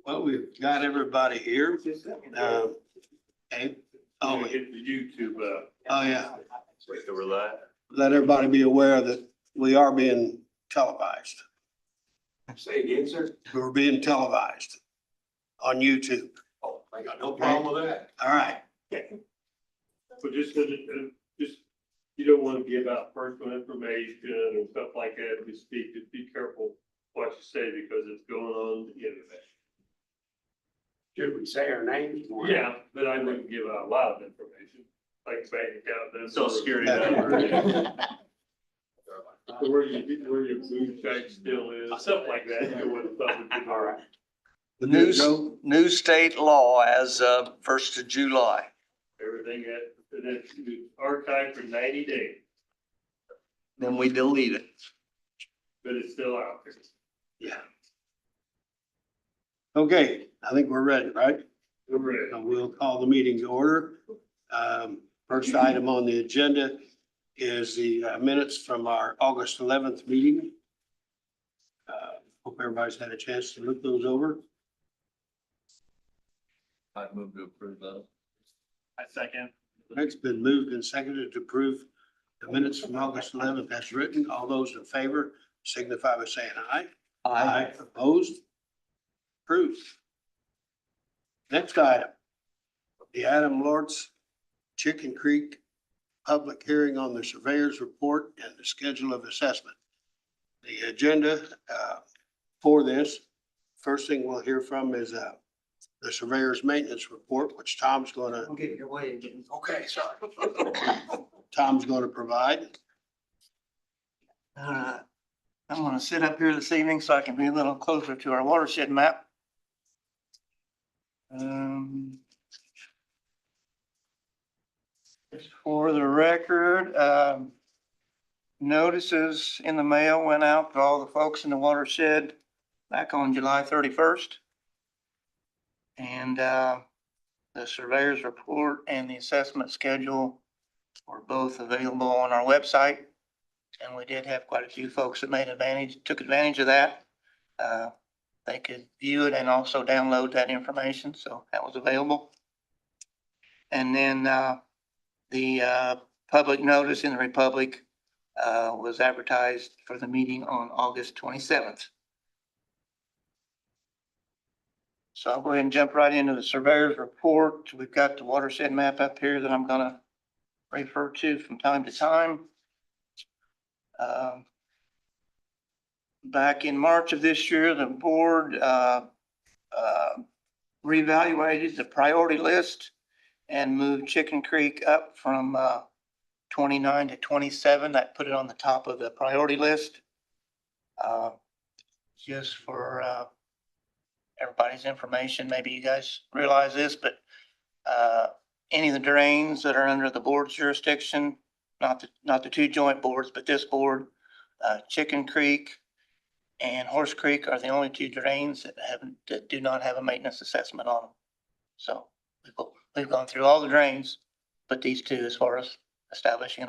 Well, we've got everybody here. Okay. Oh, Get the YouTube, oh, yeah. over that. Let everybody be aware that we are being televised. Say again, sir? We're being televised on YouTube. Oh, I got no problem with that. All right. But just, you don't want to give out personal information and stuff like that. Just be careful what you say because it's going on the internet. Should we say our names? Yeah, but I wouldn't give out a lot of information, like bank account. Social security number. Where your food check still is, stuff like that. You don't want the public to know. All right. New state law as of 1st of July. Everything that's archived for 90 days, Then we delete it. but it's still out there. Yeah. Okay, I think we're ready, right? Correct. So we'll call the meeting to order. First item on the agenda is the minutes from our August 11th meeting. Hope everybody's had a chance to look those over. I move to approve those. I second. It's been moved and seconded to approve the minutes from August 11th as written. All those in favor signify by saying aye. Opposed? Approved. Next item, the Adam Lortz Chicken Creek public hearing on the surveyor's report and the schedule of assessment. The agenda for this, first thing we'll hear from is the surveyor's maintenance report, which Tom's gonna. Don't get in your way again. Okay, sorry. Tom's gonna provide. I'm gonna sit up here this evening so I can be a little closer to our watershed map. Just for the record, notices in the mail went out to all the folks in the watershed back on July 31st. And the surveyor's report and the assessment schedule were both available on our website. And we did have quite a few folks that took advantage of that. They could view it and also download that information, so that was available. And then the public notice in the Republic was advertised for the meeting on August 27th. So I'll go ahead and jump right into the surveyor's report. We've got the watershed map up here that I'm gonna refer to from time to time. Back in March of this year, the board reevaluated the priority list and moved Chicken Creek up from 29 to 27. That put it on the top of the priority list. Just for everybody's information, maybe you guys realize this, but any of the drains that are under the board's jurisdiction, not the two joint boards, but this board, Chicken Creek and Horse Creek are the only two drains that do not have a maintenance assessment on them. So we've gone through all the drains, but these two as far as establishing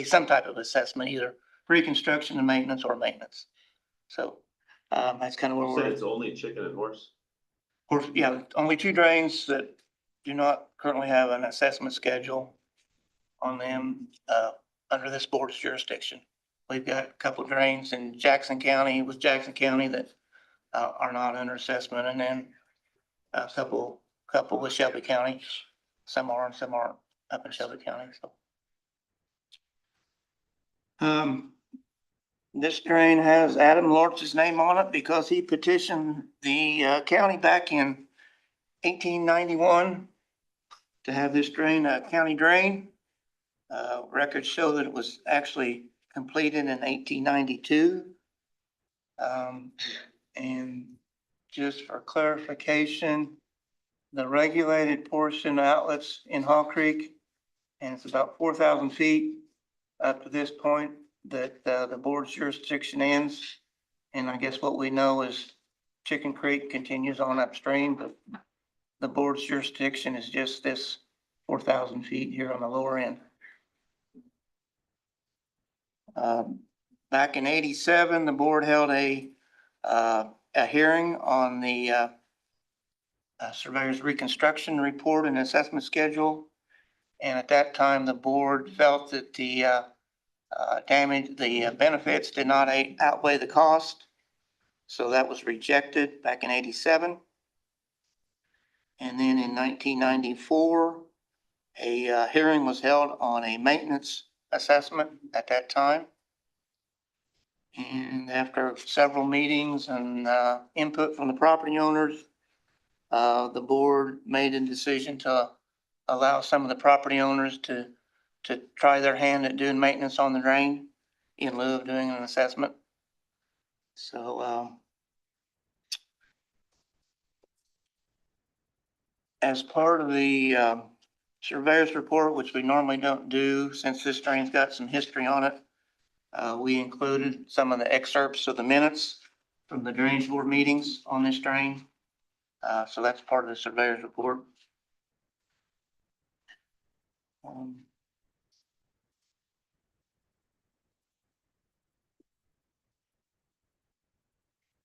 some type of assessment, either reconstruction and maintenance or maintenance. So that's kind of where we're. It's only chicken and horse? Yeah, only two drains that do not currently have an assessment schedule on them under this board's jurisdiction. We've got a couple of drains in Jackson County that are not under assessment, and then a couple with Shelby County. Some are and some aren't up in Shelby County. So this drain has Adam Lortz's name on it because he petitioned the county back in 1891 to have this drain a county drain. Records show that it was actually completed in 1892. And just for clarification, the regulated portion outlets in Hall Creek, and it's about 4,000 feet up to this point that the board's jurisdiction ends. And I guess what we know is Chicken Creek continues on upstream, but the board's jurisdiction is just this 4,000 feet here on the lower end. Back in '87, the board held a a hearing on the surveyor's reconstruction report and assessment schedule. And at that time, the board felt that the benefits did not outweigh the cost. So that was rejected back in 87. And then in 1994, a hearing was held on a maintenance assessment at that time. And after several meetings and input from the property owners, the board made a decision to allow some of the property owners to try their hand at doing maintenance on the drain in lieu of doing an assessment. So as part of the surveyor's report, which we normally don't do since this drain's got some history on it, we included some of the excerpts of the minutes from the drainage board meetings on this drain. So that's part of the surveyor's report.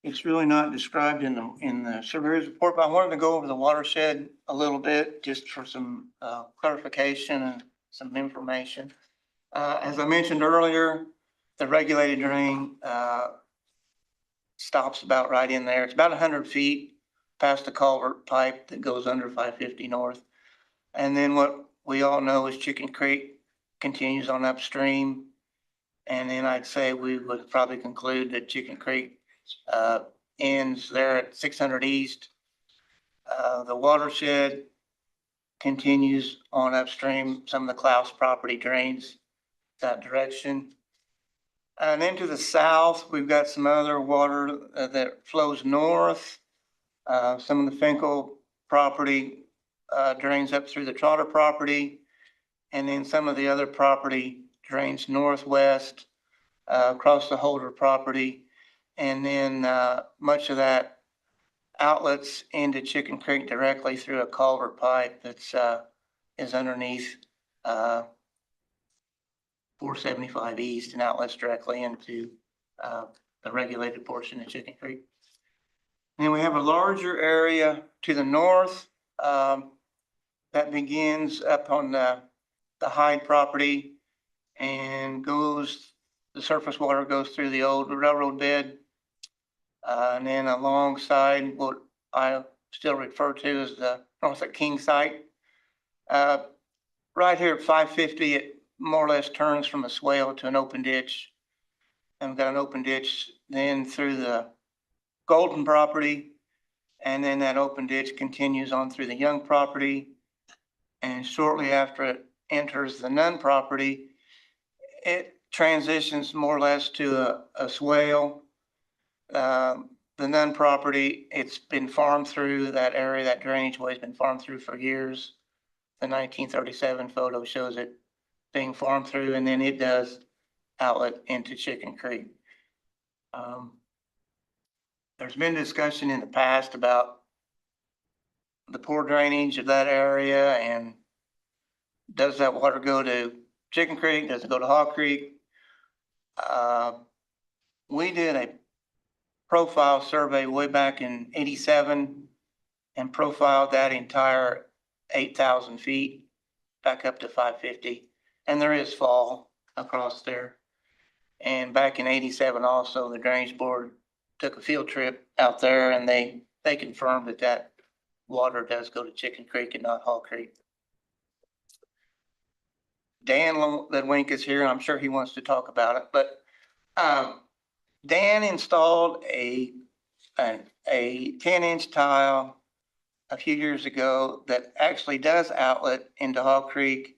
It's really not described in the surveyor's report, but I wanted to go over the watershed a little bit just for some clarification and some information. As I mentioned earlier, the regulated drain stops about right in there. It's about 100 feet past the culvert pipe that goes under 550 north. And then what we all know is Chicken Creek continues on upstream. And then I'd say we would probably conclude that Chicken Creek ends there at 600 East. The watershed continues on upstream. Some of the Klaus property drains that direction. And then to the south, we've got some other water that flows north. Some of the Finkel property drains up through the Trotter property. And then some of the other property drains northwest across the Holder property. And then much of that outlets into Chicken Creek directly through a culvert pipe that's is underneath 475 East and outlets directly into the regulated portion of Chicken Creek. And we have a larger area to the north that begins up on the Hyde property and goes, the surface water goes through the old railroad bed. And then alongside what I still refer to as the North of King site. Right here at 550, it more or less turns from a swale to an open ditch. And we've got an open ditch then through the Golden property. And then that open ditch continues on through the Young property. And shortly after it enters the Nunn property, it transitions more or less to a swale. The Nunn property, it's been farmed through that area, that drainage way has been farmed through for years. The 1937 photo shows it being farmed through, and then it does outlet into Chicken Creek. There's been discussion in the past about the poor drainage of that area, and does that water go to Chicken Creek? Does it go to Hog Creek? We did a profile survey way back in 87 and profiled that entire 8,000 feet back up to 550. And there is fall across there. And back in 87 also, the drainage board took a field trip out there and they confirmed that water does go to Chicken Creek and not Hall Creek. Dan Ledwink is here. I'm sure he wants to talk about it, but Dan installed a 10-inch tile a few years ago that actually does outlet into Hog Creek,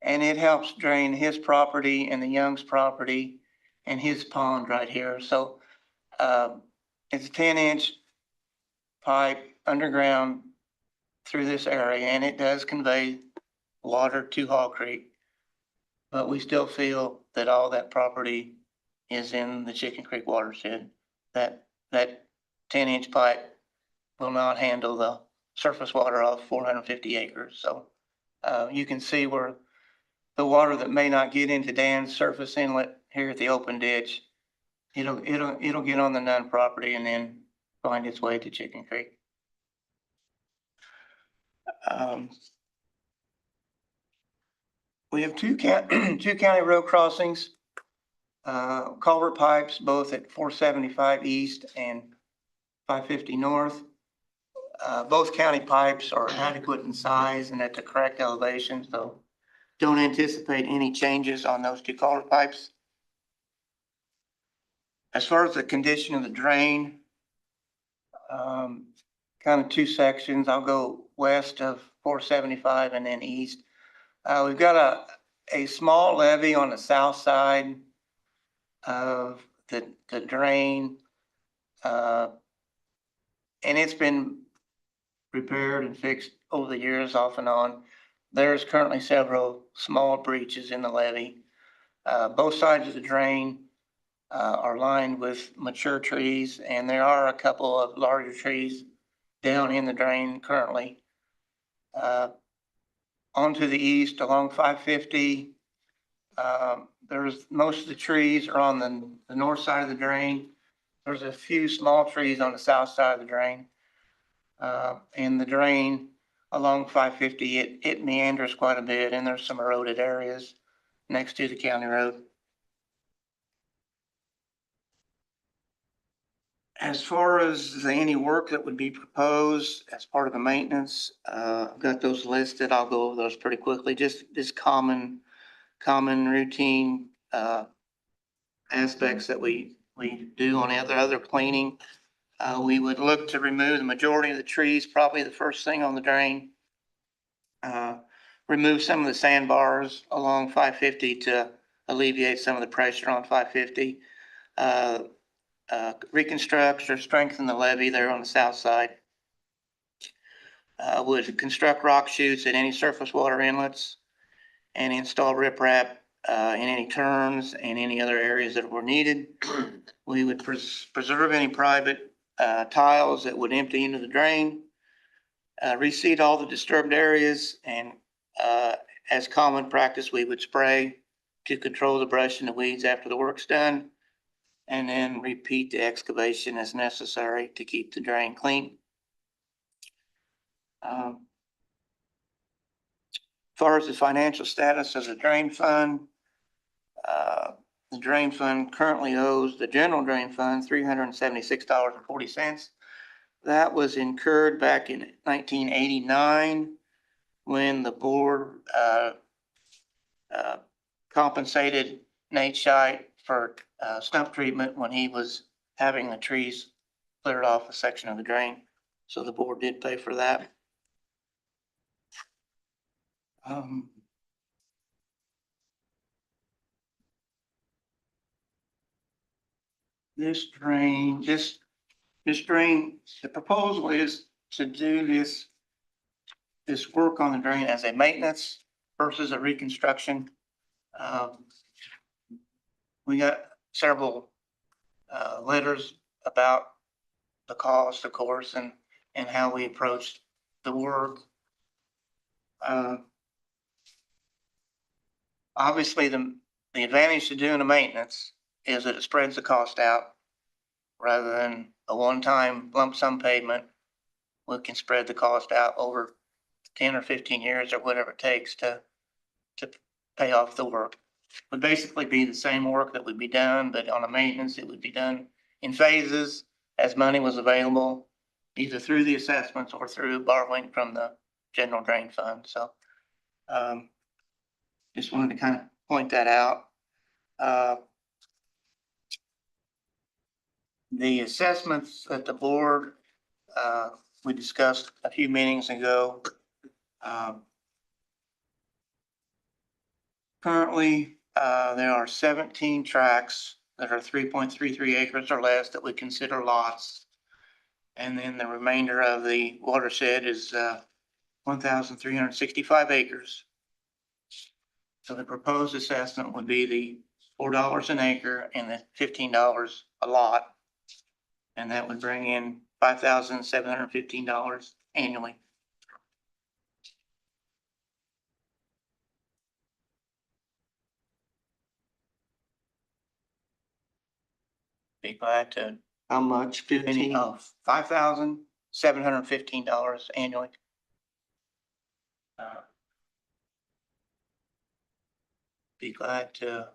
and it helps drain his property and the Young's property and his pond right here. So it's a 10-inch pipe underground through this area, and it does convey water to Hog Creek. But we still feel that all that property is in the Chicken Creek watershed. That 10-inch pipe will not handle the surface water off 450 acres. So you can see where the water that may not get into Dan's surface inlet here at the open ditch, it'll get on the Nunn property and then find its way to Chicken Creek. We have two county road crossings, culvert pipes, both at 475 east and 550 north. Both county pipes are adequate in size and at the correct elevation, so don't anticipate any changes on those two culvert pipes. As far as the condition of the drain, kind of two sections. I'll go west of 475 and then east. We've got a small levee on the south side of the drain. And it's been repaired and fixed over the years off and on. There's currently several small breaches in the levee. Both sides of the drain are lined with mature trees, and there are a couple of larger trees down in the drain currently. Onto the east along 550, there's most of the trees are on the north side of the drain. There's a few small trees on the south side of the drain. And the drain along 550, it meanders quite a bit, and there's some eroded areas next to the county road. As far as any work that would be proposed as part of the maintenance, I've got those listed. I'll go over those pretty quickly. Just common routine aspects that we do on other cleaning. We would look to remove the majority of the trees, probably the first thing on the drain. Remove some of the sandbars along 550 to alleviate some of the pressure on 550. Reconstruct or strengthen the levee there on the south side. Would construct rock chutes at any surface water inlets and install riprap in any turns and any other areas that were needed. We would preserve any private tiles that would empty into the drain. Reseed all the disturbed areas, and as common practice, we would spray to control the brush and the weeds after the work's done, and then repeat the excavation as necessary to keep the drain clean. As far as the financial status of the drain fund, the drain fund currently owes the general drain fund $376.40. That was incurred back in 1989 when the board compensated Nate Scheit for stump treatment when he was having the trees cleared off a section of the drain. So the board did pay for that. This drain, the proposal is to do this work on the drain as a maintenance versus a reconstruction. We got several letters about the cost, of course, and how we approached the work. Obviously, the advantage to doing the maintenance is that it spreads the cost out rather than a one-time lump sum payment. We can spread the cost out over 10 or 15 years or whatever it takes to pay off the work. It would basically be the same work that would be done, but on a maintenance, it would be done in phases as money was available, either through the assessments or through borrowing from the general drain fund. So just wanted to kind of point that out. The assessments that the board we discussed a few meetings ago. Currently, there are 17 tracts that are 3.33 acres or less that we consider lots. And then the remainder of the watershed is 1,365 acres. So the proposed assessment would be the $4 an acre and the $15 a lot. And that would bring in $5,715 annually. Be glad to How much? 15? $5,715 annually. Be glad to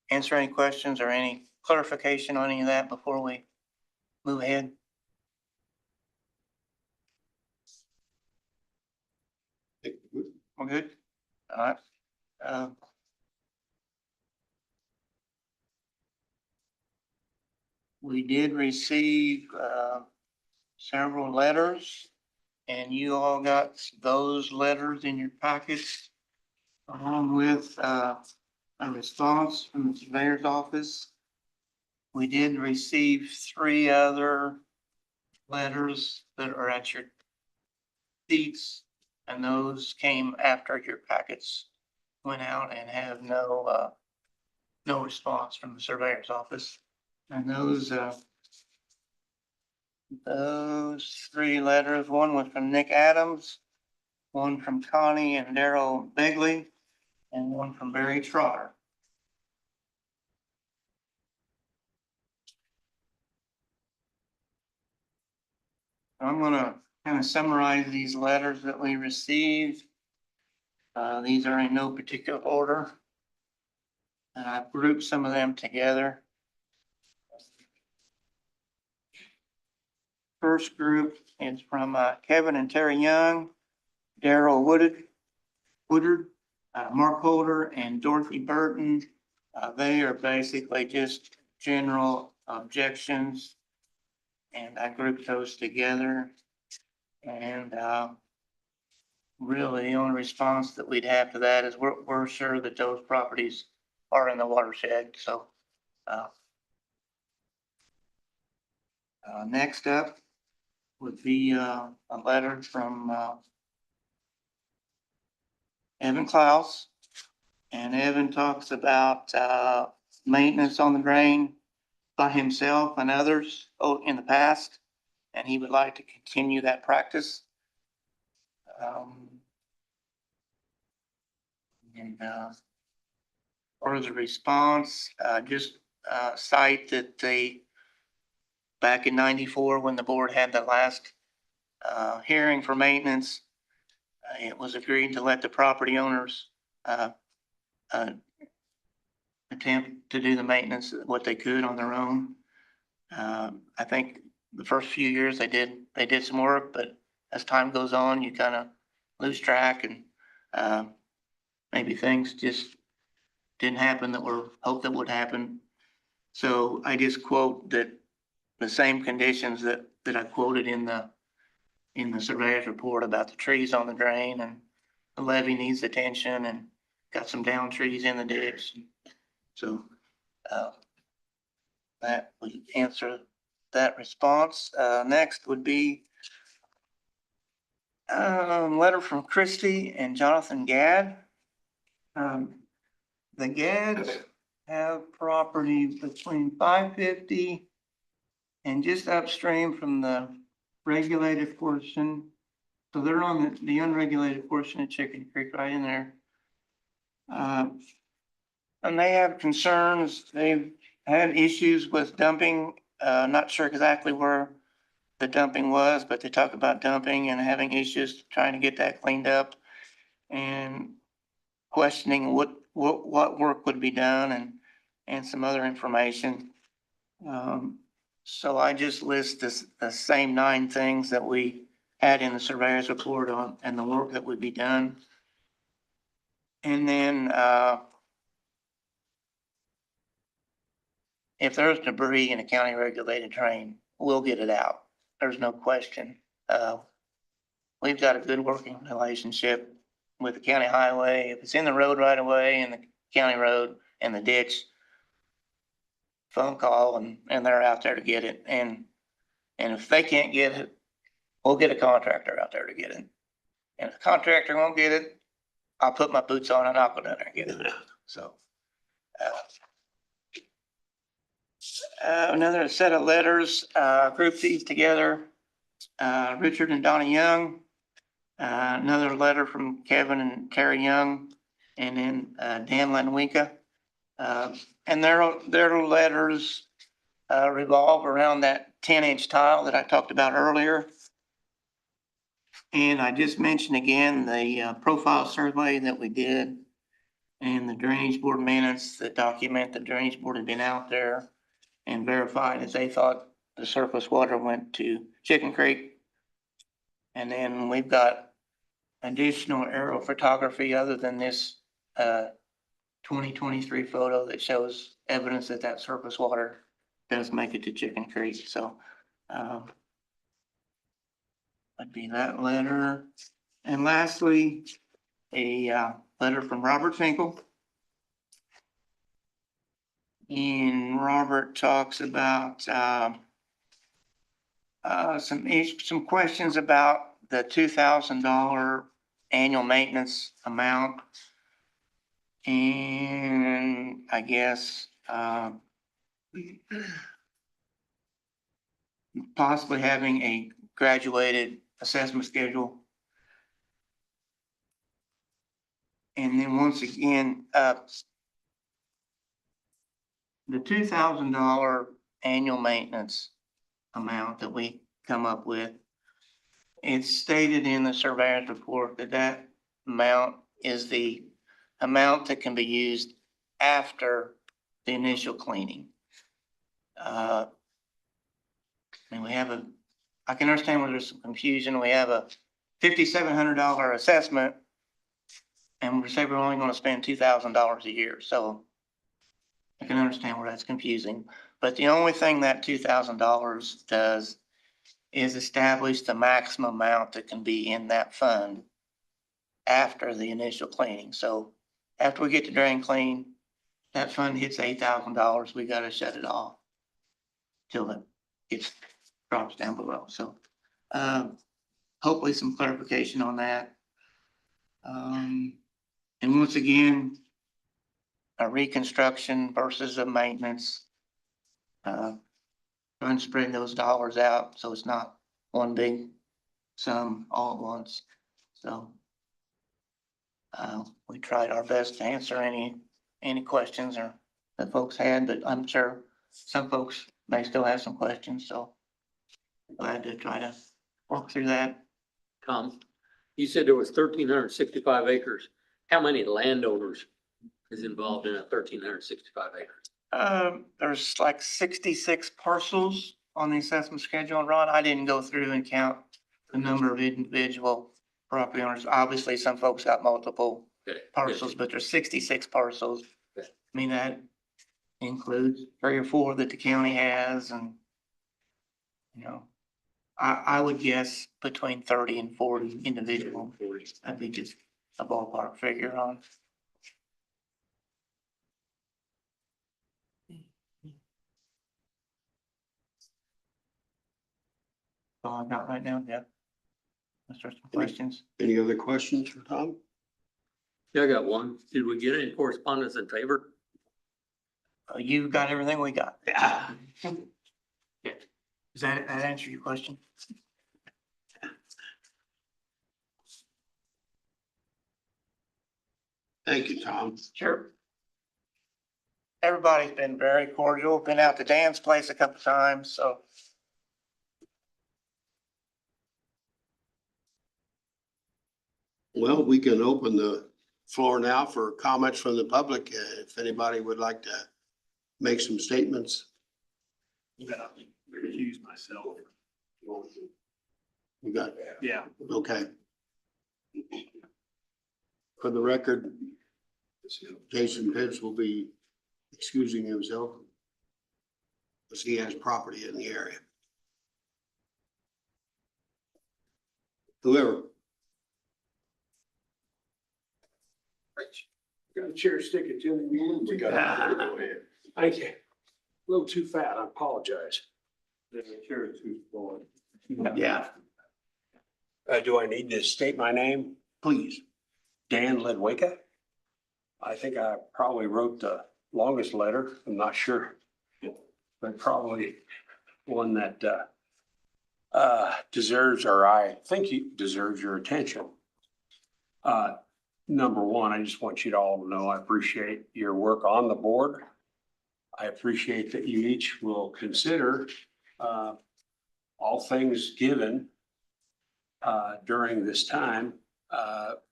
answer any questions or any clarification on any of that before we move ahead. We're good? All right. We did receive several letters, and you all got those letters in your packets, along with a response from the surveyor's office. We did receive 3 other letters that are at your seats, and those came after your packets went out and have no response from the surveyor's office. And those 3 letters, one was from Nick Adams, one from Connie and Daryl Begley, and one from Barry Trotter. I'm gonna kind of summarize these letters that we received. These are in no particular order. And I've grouped some of them together. First group is from Kevin and Terry Young, Daryl Woodard, Mark Holder, and Dorothy Burton. They are basically just general objections, and I grouped those together. And really, the only response that we'd have to that is we're sure that those properties are in the watershed. So next up would be a letter from Evan Klaus. And Evan talks about maintenance on the drain by himself and others in the past, and he would like to continue that practice. Or as a response, just cite that back in '94, when the board had the last hearing for maintenance, it was agreed to let the property owners attempt to do the maintenance, what they could on their own. I think the first few years they did some work, but as time goes on, you kind of lose track, and maybe things just didn't happen that were hoped that would happen. So I just quote that the same conditions that I quoted in the surveyor's report about the trees on the drain, and the levee needs attention, and got some down trees in the ditch. So that would answer that response. Next would be letter from Christy and Jonathan Gadd. The Gadds have property between 550 and just upstream from the regulated portion. So they're on the unregulated portion of Chicken Creek, right in there. And they have concerns. They've had issues with dumping. Not sure exactly where the dumping was, but they talk about dumping and having issues trying to get that cleaned up, and questioning what work would be done, and some other information. So I just list the same 9 things that we had in the surveyor's report on, and the work that would be done. And then if there's debris in a county regulated drain, we'll get it out. There's no question. We've got a good working relationship with the county highway. If it's in the road right away, in the county road, and the ditch, phone call, and they're out there to get it. And if they can't get it, we'll get a contractor out there to get it. And if the contractor won't get it, I'll put my boots on and I'll go down there and get it. So another set of letters, group these together. Richard and Donnie Young. Another letter from Kevin and Terry Young, and then Dan Lanwinka. and their letters revolve around that 10-inch tile that I talked about earlier. And I just mentioned again the profile survey that we did and the drainage board minutes that document the drainage board had been out there and verified that they thought the surface water went to Chicken Creek. And then we've got additional aerial photography other than this 2023 photo that shows evidence that that surface water does make it to Chicken Creek. So that'd be that letter. And lastly, a letter from Robert Finkel. And Robert talks about some questions about the $2,000 annual maintenance amount. And I guess possibly having a graduated assessment schedule. And then once again, the $2,000 annual maintenance amount that we come up with, it's stated in the surveyor's report that that amount is the amount that can be used after the initial cleaning. And we have I can understand where there's some confusion. We have a $5,700 assessment and we say we're only going to spend $2,000 a year. So I can understand where that's confusing, but the only thing that $2,000 does is establish the maximum amount that can be in that fund after the initial cleaning. So after we get the drain clean, that fund hits $8,000, we gotta shut it off till it drops down below. So hopefully some clarification on that. And once again, a reconstruction versus a maintenance. Trying to spread those dollars out so it's not one big sum all at once. So we tried our best to answer any questions or that folks had, but I'm sure some folks may still have some questions. So glad to try to work through that. Tom, you said there was 1,365 acres. How many landowners is involved in a 1,365 acres? There's like 66 parcels on the assessment schedule, Ron. I didn't go through and count the number of individual property owners. Obviously, some folks got multiple Okay. parcels, but there's 66 parcels. Okay. I mean, that includes 3 or 4 that the county has, and you know, I would guess between 30 and 40 individual. That'd be just a ballpark figure on. All I've got right now, yeah. Let's start some questions. Any other questions for Tom? Yeah, I got one. Did we get any correspondence in favor? You got everything we got. Yeah. Does that answer your question? Thank you, Tom. Sure. Everybody's been very cordial, been out to Dan's place a couple times, so. Well, we can open the floor now for comments from the public. If anybody would like to make some statements. Recuse myself. You got, Yeah. okay. For the record, Jason Pitts will be excusing himself because he has property in the area. Whoever. Got a chair sticking to me. We got it. Thank you. A little too fat, I apologize. The chair is too small. Yeah, Do I need to state my name? please. Dan Ledwika. I think I probably wrote the longest letter. I'm not sure. But probably one that deserves, or I think he deserves your attention. Number one, I just want you to all know I appreciate your work on the board. I appreciate that you each will consider, all things given, during this time,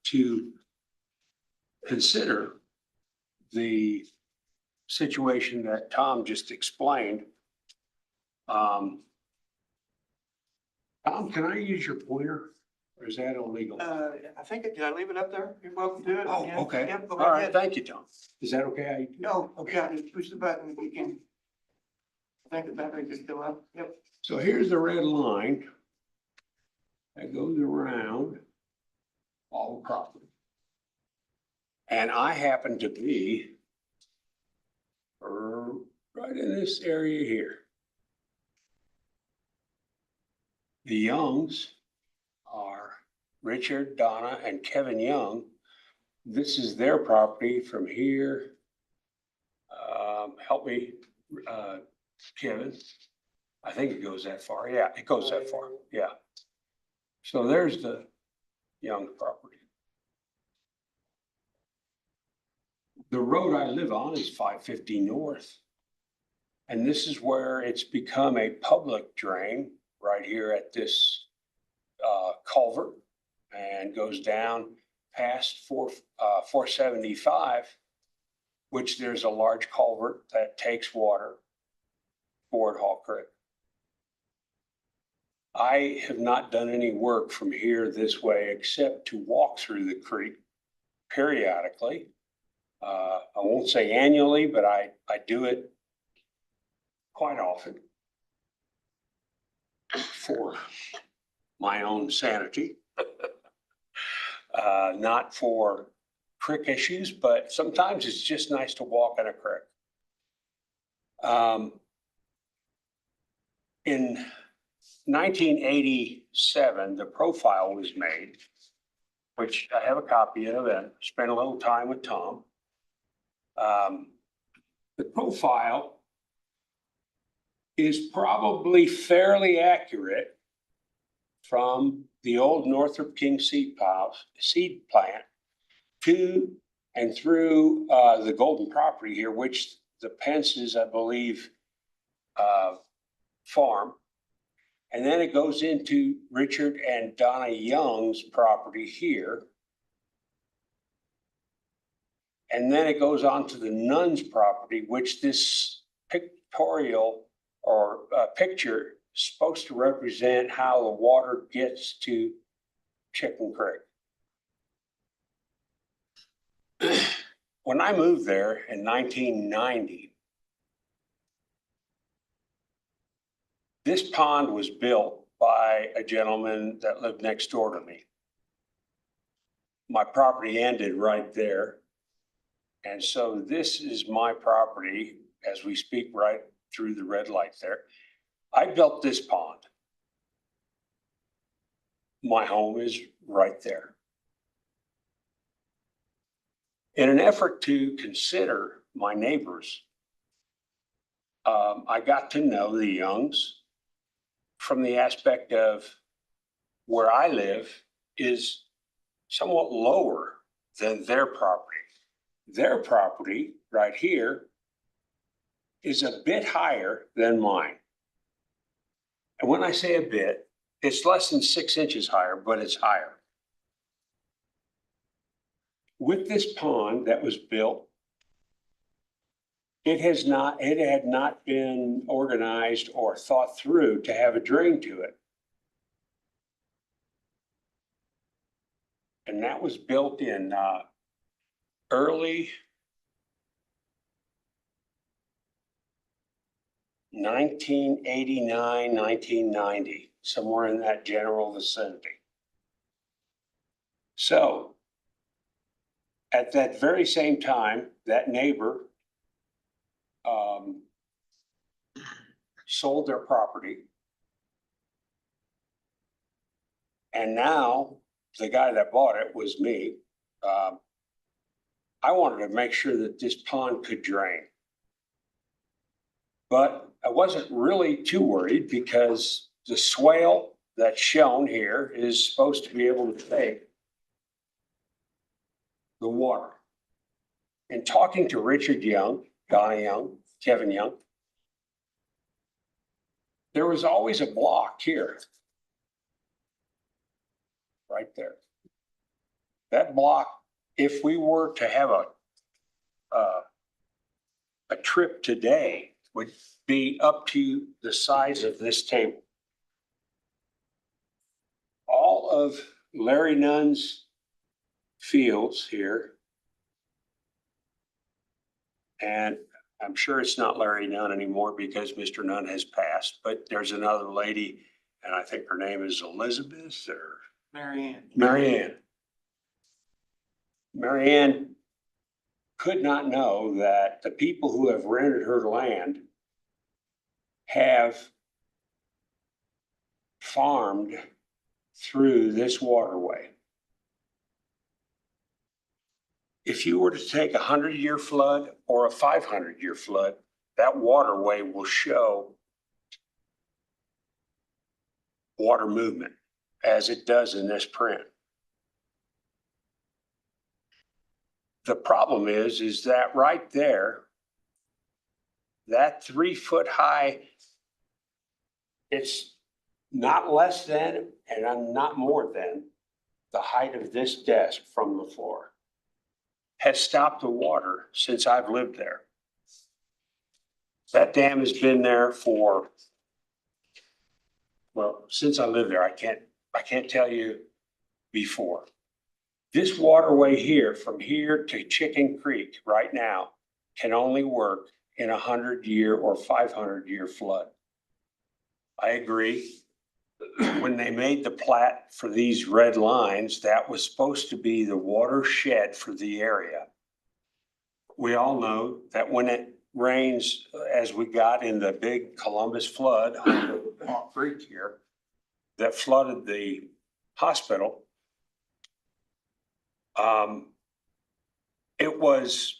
to consider the situation that Tom just explained. Tom, can I use your pointer or is that illegal? I think, did I leave it up there? You're welcome to it. Oh, Yeah. okay. Yep, go All right. ahead. Thank you, Tom. Is that okay? No, okay, just push the button, we can. I think the battery just go up, yep. So here's the red line that goes around all the property. And I happen to be right in this area here. The Youngs are Richard, Donna, and Kevin Young. This is their property from here. Help me, Kevin. I think it goes that far. Yeah, it goes that far. Yeah. So there's the Young property. The road I live on is 550 North. And this is where it's become a public drain right here at this culvert and goes down past 475, which there's a large culvert that takes water toward Hall Creek. I have not done any work from here this way except to walk through the creek periodically. I won't say annually, but I do it quite often for my own sanity. Not for creek issues, but sometimes it's just nice to walk in a creek. In 1987, the profile was made, which I have a copy of and spent a little time with Tom. The profile is probably fairly accurate from the old Northrop King seed plant to and through the Golden property here, which the Pence's, I believe, farm. And then it goes into Richard and Donna Young's property here. And then it goes on to the Nunn's property, which this pictorial or picture is supposed to represent how the water gets to Chicken Creek. When I moved there in 1990, this pond was built by a gentleman that lived next door to me. My property ended right there. And so this is my property as we speak, right through the red light there. I built this pond. My home is right there. In an effort to consider my neighbors, I got to know the Youngs from the aspect of where I live is somewhat lower than their property. Their property right here is a bit higher than mine. And when I say a bit, it's less than 6 inches higher, but it's higher. With this pond that was built, it had not been organized or thought through to have a drain to it. And that was built in early 1989, 1990, somewhere in that general vicinity. So at that very same time, that neighbor sold their property. And now the guy that bought it was me. I wanted to make sure that this pond could drain. But I wasn't really too worried because the swale that's shown here is supposed to be able to take the water. And talking to Richard Young, Donna Young, Kevin Young. There was always a block here. Right there. That block, if we were to have a trip today, would be up to the size of this table. All of Larry Nunn's fields here. And I'm sure it's not Larry Nunn anymore because Mr. Nunn has passed, but there's another lady, and I think her name is Elizabeth or Marianne. Marianne could not know that the people who have rented her land have farmed through this waterway. If you were to take 100-year flood or a 500-year flood, that waterway will show water movement as it does in this print. The problem is that right there, that 3-foot high, it's not less than, and I'm not more than, the height of this desk from the floor, has stopped the water since I've lived there. That dam has been there for, well, since I lived there, I can't tell you before. This waterway here, from here to Chicken Creek right now, can only work in 100-year or 500-year flood. I agree. When they made the plat for these red lines, that was supposed to be the watershed for the area. We all know that when it rains, as we got in the big Columbus flood on the Hawk Creek here, that flooded the hospital, it was,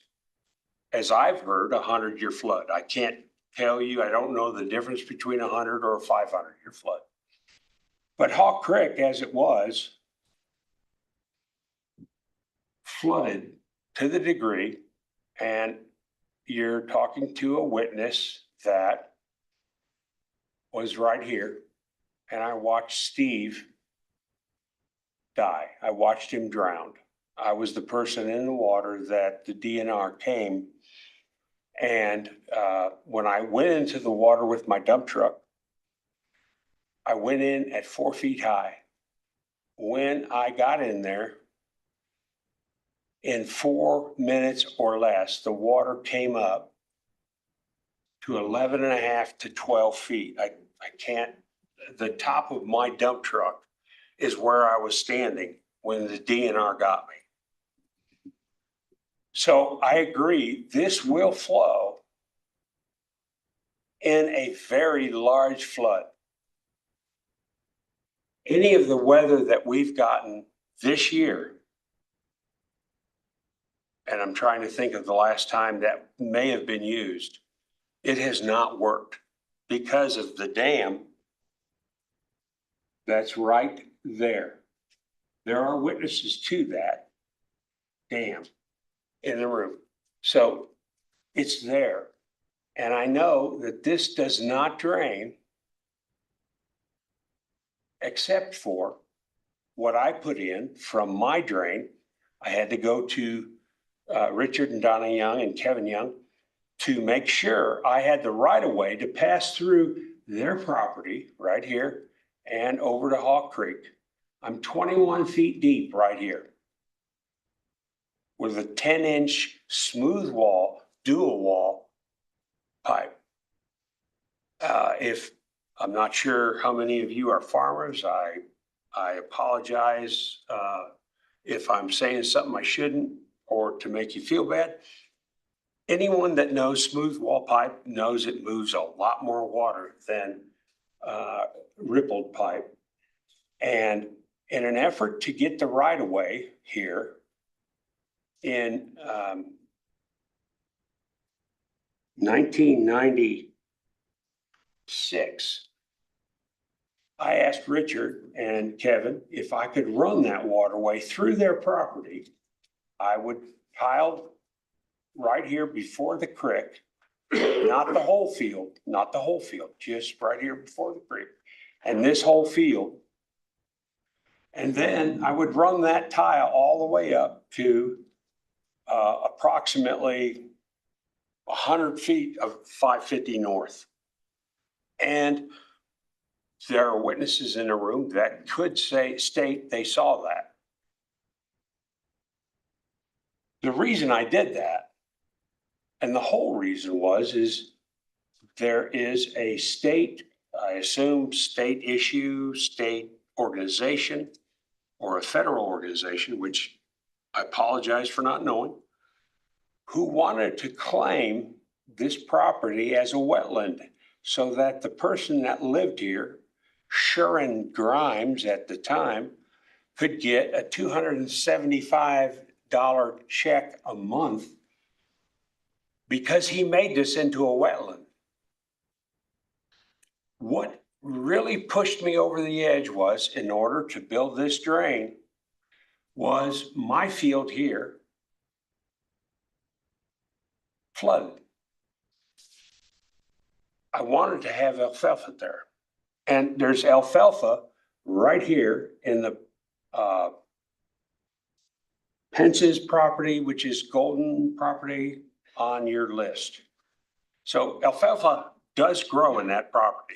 as I've heard, 100-year flood. I can't tell you, I don't know the difference between 100 or a 500-year flood. But Hawk Creek, as it was, flooded to the degree, and you're talking to a witness that was right here, and I watched Steve die. I watched him drown. I was the person in the water that the DNR came. And when I went into the water with my dump truck, I went in at 4 feet high. When I got in there, in 4 minutes or less, the water came up to 11.5 to 12 feet. I can't, the top of my dump truck is where I was standing when the DNR got me. So I agree, this will flow in a very large flood. Any of the weather that we've gotten this year, and I'm trying to think of the last time that may have been used, it has not worked because of the dam that's right there. There are witnesses to that dam in the room. So it's there. And I know that this does not drain except for what I put in from my drain. I had to go to Richard and Donna Young and Kevin Young to make sure I had the right of way to pass through their property right here and over to Hawk Creek. I'm 21 feet deep right here with a 10-inch smooth wall, dual wall pipe. If I'm not sure how many of you are farmers, I apologize if I'm saying something I shouldn't or to make you feel bad. Anyone that knows smooth wall pipe knows it moves a lot more water than rippled pipe. And in an effort to get the right of way here in 1996, I asked Richard and Kevin if I could run that waterway through their property. I would pile right here before the creek not the whole field, not the whole field, just right here before the creek. And this whole field. And then I would run that tile all the way up to approximately 100 feet of 550 north. And there are witnesses in the room that could state they saw that. The reason I did that, and the whole reason is there is a state, I assume state issue, state organization, or a federal organization, which I apologize for not knowing, who wanted to claim this property as a wetland so that the person that lived here, Sharon Grimes at the time, could get a $275 check a month because he made this into a wetland. What really pushed me over the edge was, in order to build this drain, was my field here flooded. I wanted to have alfalfa there. And there's alfalfa right here in the Pence's property, which is Golden property on your list. So alfalfa does grow in that property.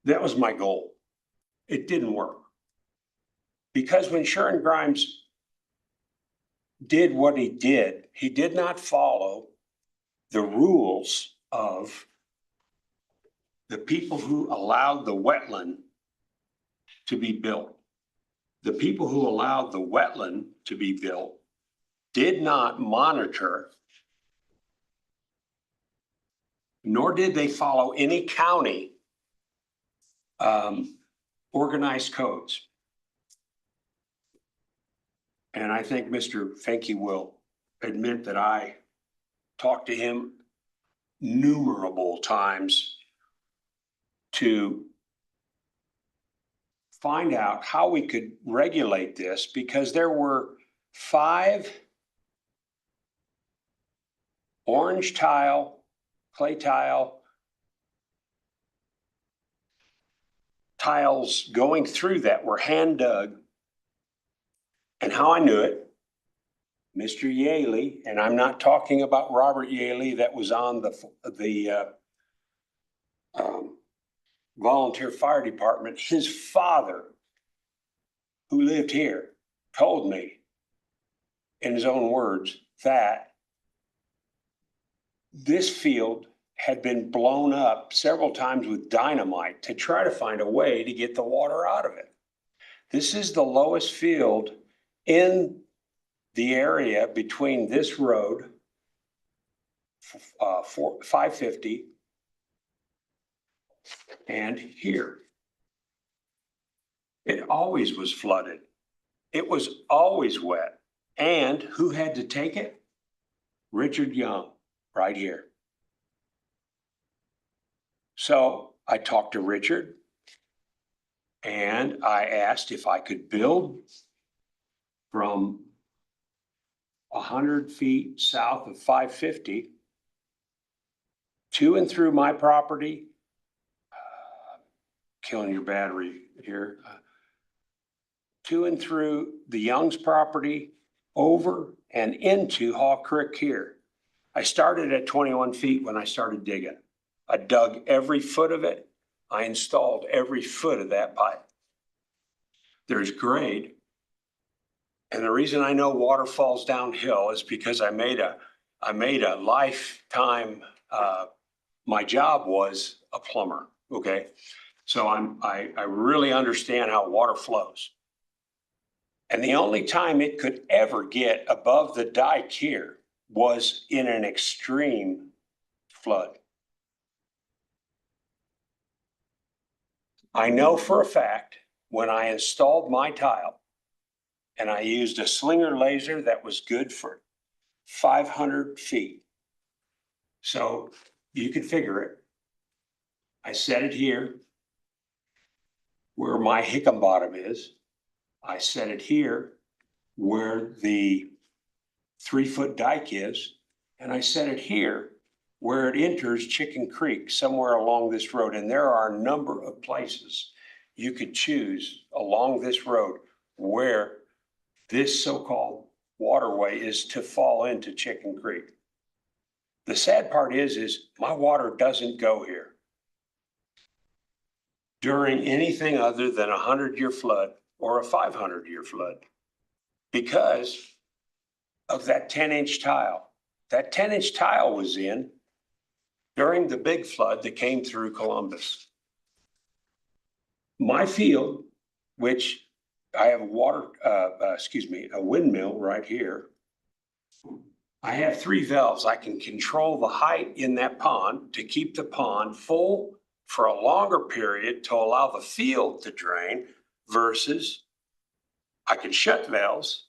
That was my goal. It didn't work. Because when Sharon Grimes did what he did not follow the rules of the people who allowed the wetland to be built. The people who allowed the wetland to be built did not monitor, nor did they follow any county organized codes. And I think Mr. Finke will admit that I talked to him numerable times to find out how we could regulate this, because there were 5 orange tile, clay tile tiles going through that were hand dug. And how I knew it, Mr. Yaley, and I'm not talking about Robert Yaley that was on the volunteer fire department. His father, who lived here, told me in his own words that this field had been blown up several times with dynamite to try to find a way to get the water out of it. This is the lowest field in the area between this road, 550, and here. It always was flooded. It was always wet. And who had to take it? Richard Young, right here. So I talked to Richard and I asked if I could build from 100 feet south of 550 to and through my property, killing your battery here, to and through the Young's property, over and into Hall Creek here. I started at 21 feet when I started digging. I dug every foot of it. I installed every foot of that pipe. There's grade. And the reason I know water falls downhill is because I made a lifetime, my job was a plumber, okay? So I really understand how water flows. And the only time it could ever get above the dike here was in an extreme flood. I know for a fact when I installed my tile and I used a Slinger laser that was good for 500 feet. So you can figure it. I set it here where my Hickam bottom is. I set it here where the 3-foot dike is. And I set it here where it enters Chicken Creek, somewhere along this road. And there are a number of places you could choose along this road where this so-called waterway is to fall into Chicken Creek. The sad part is my water doesn't go here during anything other than 100-year flood or a 500-year flood because of that 10-inch tile. That 10-inch tile was in during the big flood that came through Columbus. My field, which I have a windmill right here. I have 3 valves. I can control the height in that pond to keep the pond full for a longer period to allow the field to drain versus I can shut valves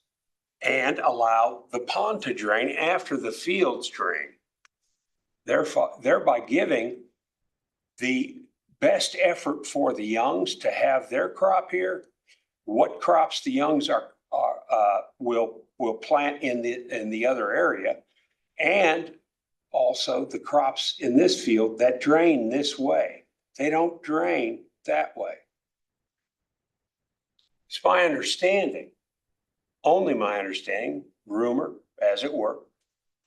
and allow the pond to drain after the field's drained. Thereby giving the best effort for the youngs to have their crop here, what crops the youngs will plant in the other area, and also the crops in this field that drain this way. They don't drain that way. It's my understanding, only my understanding, rumor, as it were,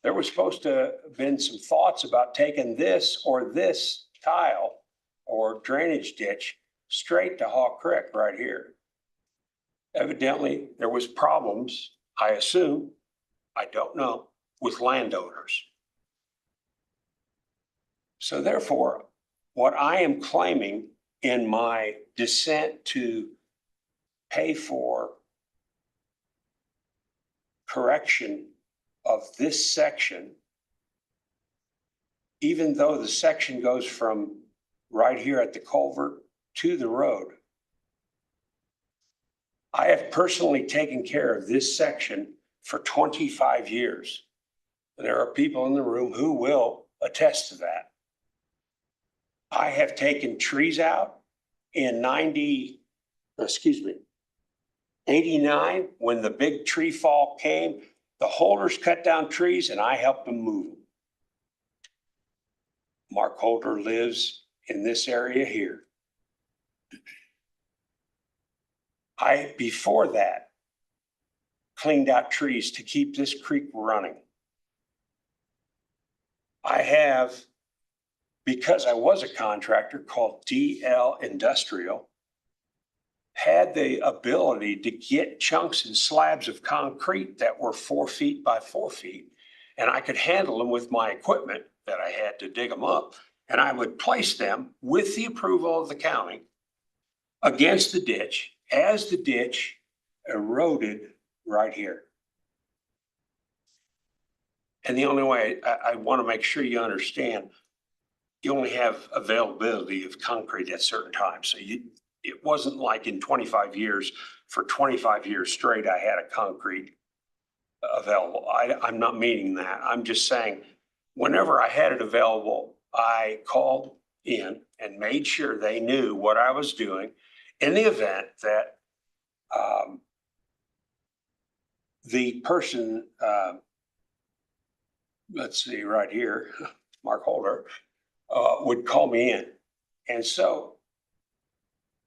there was supposed to have been some thoughts about taking this or this tile or drainage ditch straight to Hawk Creek right here. Evidently, there was problems, I assume, I don't know, with landowners. So therefore, what I am claiming in my dissent to pay for correction of this section, even though the section goes from right here at the culvert to the road, I have personally taken care of this section for 25 years. There are people in the room who will attest to that. I have taken trees out in 89, when the big tree fall came, the holders cut down trees and I helped them move them. Mark Holder lives in this area here. I, before that, cleaned out trees to keep this creek running. I have, because I was a contractor called DL Industrial, had the ability to get chunks and slabs of concrete that were 4 feet by 4 feet, and I could handle them with my equipment that I had to dig them up, and I would place them with the approval of the county against the ditch as the ditch eroded right here. And the only way I want to make sure you understand, you only have availability of concrete at certain times. So it wasn't like in 25 years, for 25 years straight, I had a concrete available. I'm not meaning that. I'm just saying, whenever I had it available, I called in and made sure they knew what I was doing in the event that the person, let's see right here, Mark Holder, would call me in. And so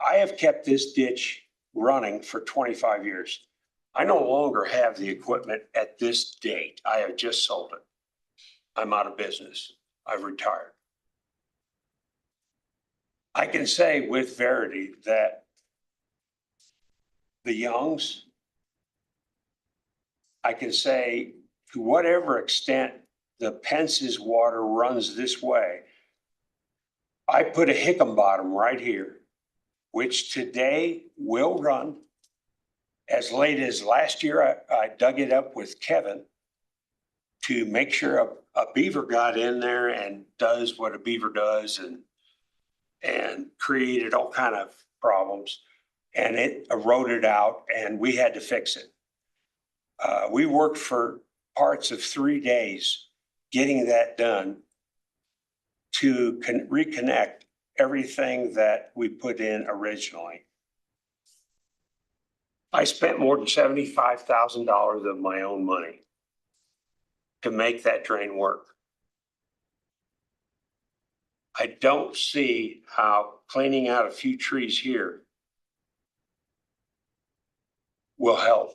I have kept this ditch running for 25 years. I no longer have the equipment at this date. I have just sold it. I'm out of business. I've retired. I can say with verity that the Youngs, I can say to whatever extent the Pence's water runs this way, I put a Hickam bottom right here, which today will run. As late as last year, I dug it up with Kevin to make sure a beaver got in there and does what a beaver does and created all kind of problems. And it eroded out and we had to fix it. We worked for parts of 3 days getting that done to reconnect everything that we put in originally. I spent more than $75,000 of my own money. to make that drain work. I don't see how cleaning out a few trees here will help.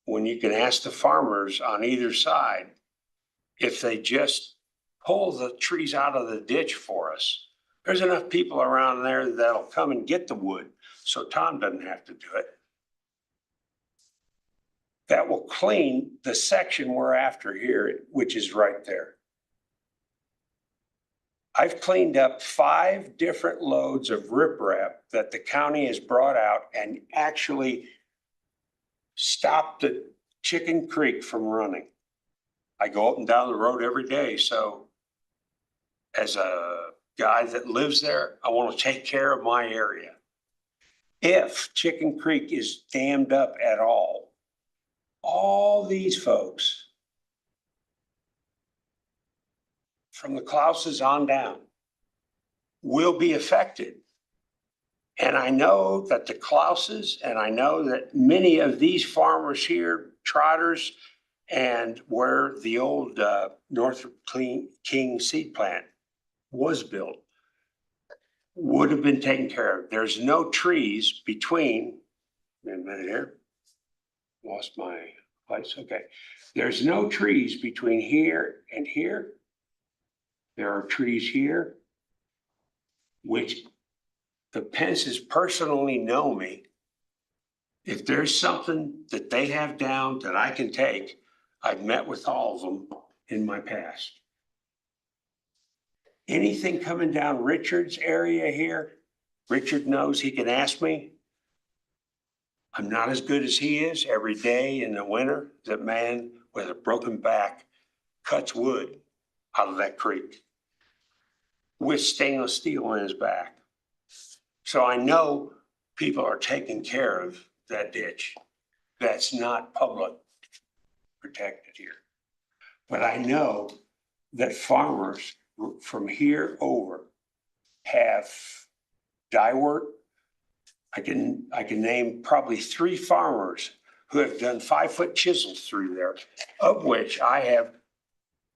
When you can ask the farmers on either side, if they just pull the trees out of the ditch for us, there's enough people around there that'll come and get the wood, so Tom doesn't have to do it. That will clean the section we're after here, which is right there. I've cleaned up 5 different loads of riprap that the county has brought out and actually stopped the Chicken Creek from running. I go up and down the road every day, so as a guy that lives there, I want to take care of my area. If Chicken Creek is dammed up at all these folks from the Klauses on down will be affected. And I know that the Klauses, and I know that many of these farmers here, trotters, and where the old Northrop King seed plant was built, would have been taken care of. There's no trees between, wait a minute here, lost my place, okay. There's no trees between here and here. There are trees here, which the Pences personally know me. If there's something that they have down that I can take, I've met with all of them in my past. Anything coming down Richard's area here, Richard knows he can ask me. I'm not as good as he is. Every day in the winter, that man with a broken back cuts wood out of that creek with stainless steel in his back. So I know people are taking care of that ditch. That's not public protected here. But I know that farmers from here over have Dywert. I can name probably 3 farmers who have done 5-foot chisels through there, of which I have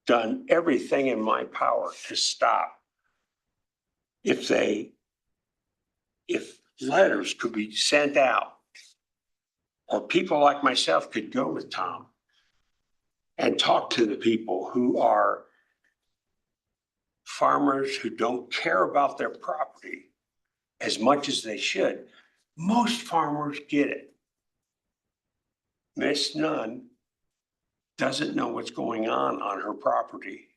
done everything in my power to stop. If letters could be sent out, or people like myself could go with Tom and talk to the people who are farmers who don't care about their property as much as they should. Most farmers get it. Miss Nunn doesn't know what's going on her property.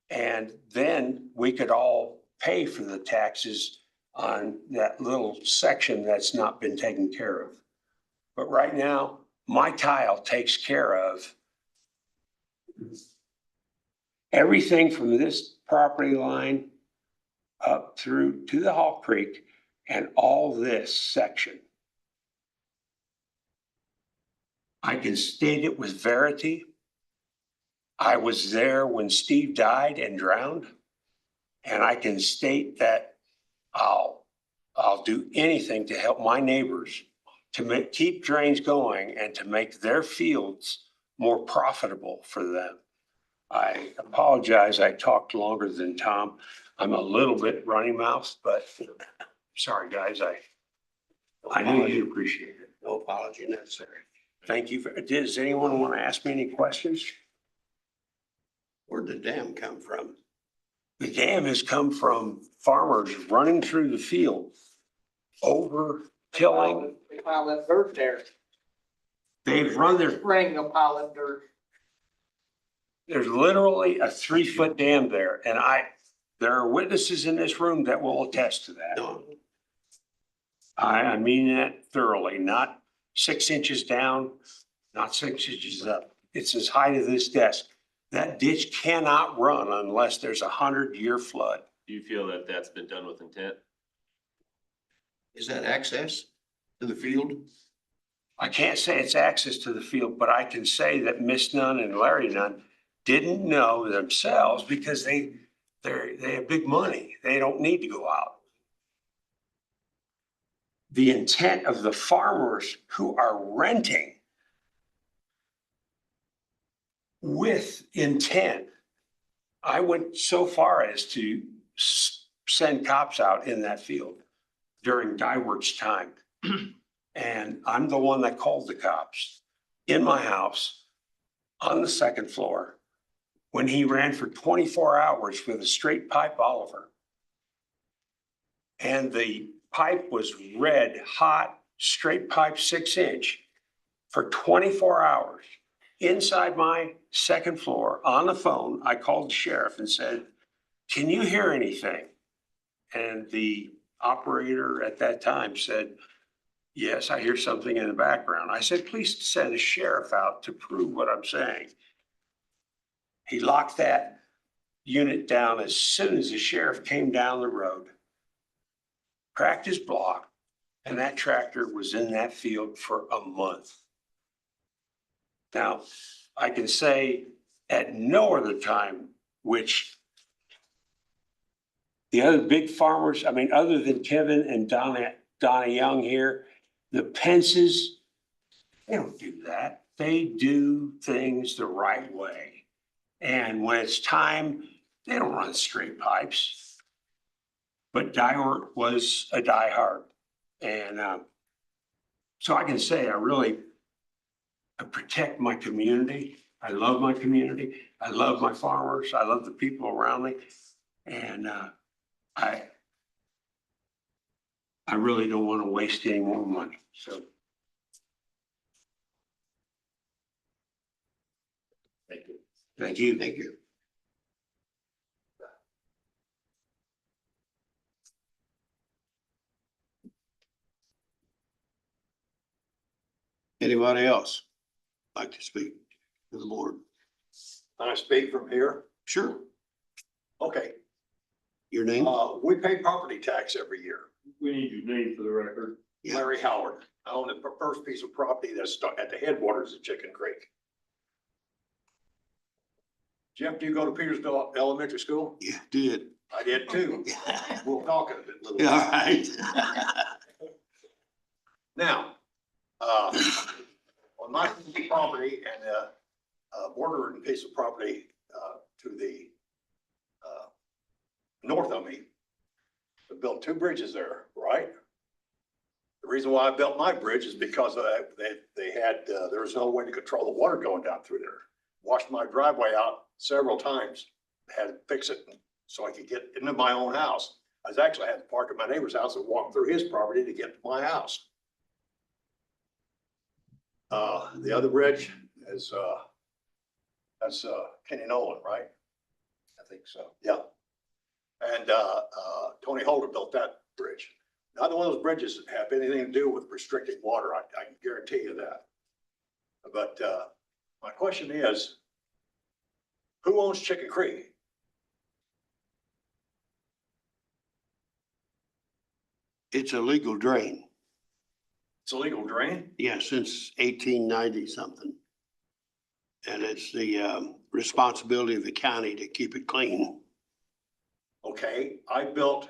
And then we could all pay for the taxes on that little section that's not been taken care of. But right now, my tile takes care of everything from this property line up through to the Hall Creek and all this section. I can state it with verity. I was there when Steve died and drowned, and I can state that I'll do anything to help my neighbors to keep drains going and to make their fields more profitable for them. I apologize, I talked longer than Tom. I'm a little bit runny mouthed, but sorry, guys, I know you appreciate it. No apology necessary. Thank you. Does anyone want to ask me any questions? Where'd the dam come from? The dam has come from farmers running through the field, over tilling. They pile that dirt there. They've run their, Spring of pile that dirt. there's literally a 3-foot dam there. And there are witnesses in this room that will attest to that. No, I mean that thoroughly, not 6 inches down, not 6 inches up. It's as high as this desk. That ditch cannot run unless there's 100-year flood. Do you feel that that's been done with intent? is that access to the field? I can't say it's access to the field, but I can say that Miss Nunn and Larry Nunn didn't know themselves because they have big money. They don't need to go out. The intent of the farmers who are renting with intent. I went so far as to send cops out in that field during Dyeworks time. And I'm the one that called the cops in my house on the second floor when he ran for 24 hours with a straight pipe Oliver. And the pipe was red hot, straight pipe 6-inch for 24 hours. Inside my second floor on the phone, I called the sheriff and said, "Can you hear anything?" And the operator at that time said, "Yes, I hear something in the background." I said, "Please send a sheriff out to prove what I'm saying." He locked that unit down as soon as the sheriff came down the road, cracked his block, and that tractor was in that field for a month. Now, I can say at no other time, which the other big farmers, I mean, other than Kevin and Donna Young here, the Pences, they don't do that. They do things the right way. And when it's time, they don't run straight pipes. But Dyer was a diehard. And so I can say I protect my community. I love my community. I love my farmers. I love the people around me. And I really don't want to waste any more money. So Thank you. thank you. Thank you. Anybody else like to speak to the board? Can I speak from here? Sure. Okay, Your name? we pay property tax every year. We need your name for the record. Yeah. Larry Howard, I own the first piece of property that's at the headwaters of Chicken Creek. Jeff, do you go to Petersville Elementary School? You did. I did too. We'll talk a bit, little. All right. Now, on my property and bordering piece of property to the north of me, I built 2 bridges there, right? The reason why I built my bridge is because they had, there was no way to control the water going down through there. Washed my driveway out several times, had to fix it so I could get into my own house. I actually had to park at my neighbor's house and walk through his property to get to my house. The other bridge is, that's Kenny Nolan, right? I think so. Yeah. And Tony Holder built that bridge. Neither one of those bridges have anything to do with restricting water. I can guarantee you that. But my question is, who owns Chicken Creek? It's a legal drain. It's a legal drain? Yeah, since 1890 something. And it's the responsibility of the county to keep it clean. Okay, I built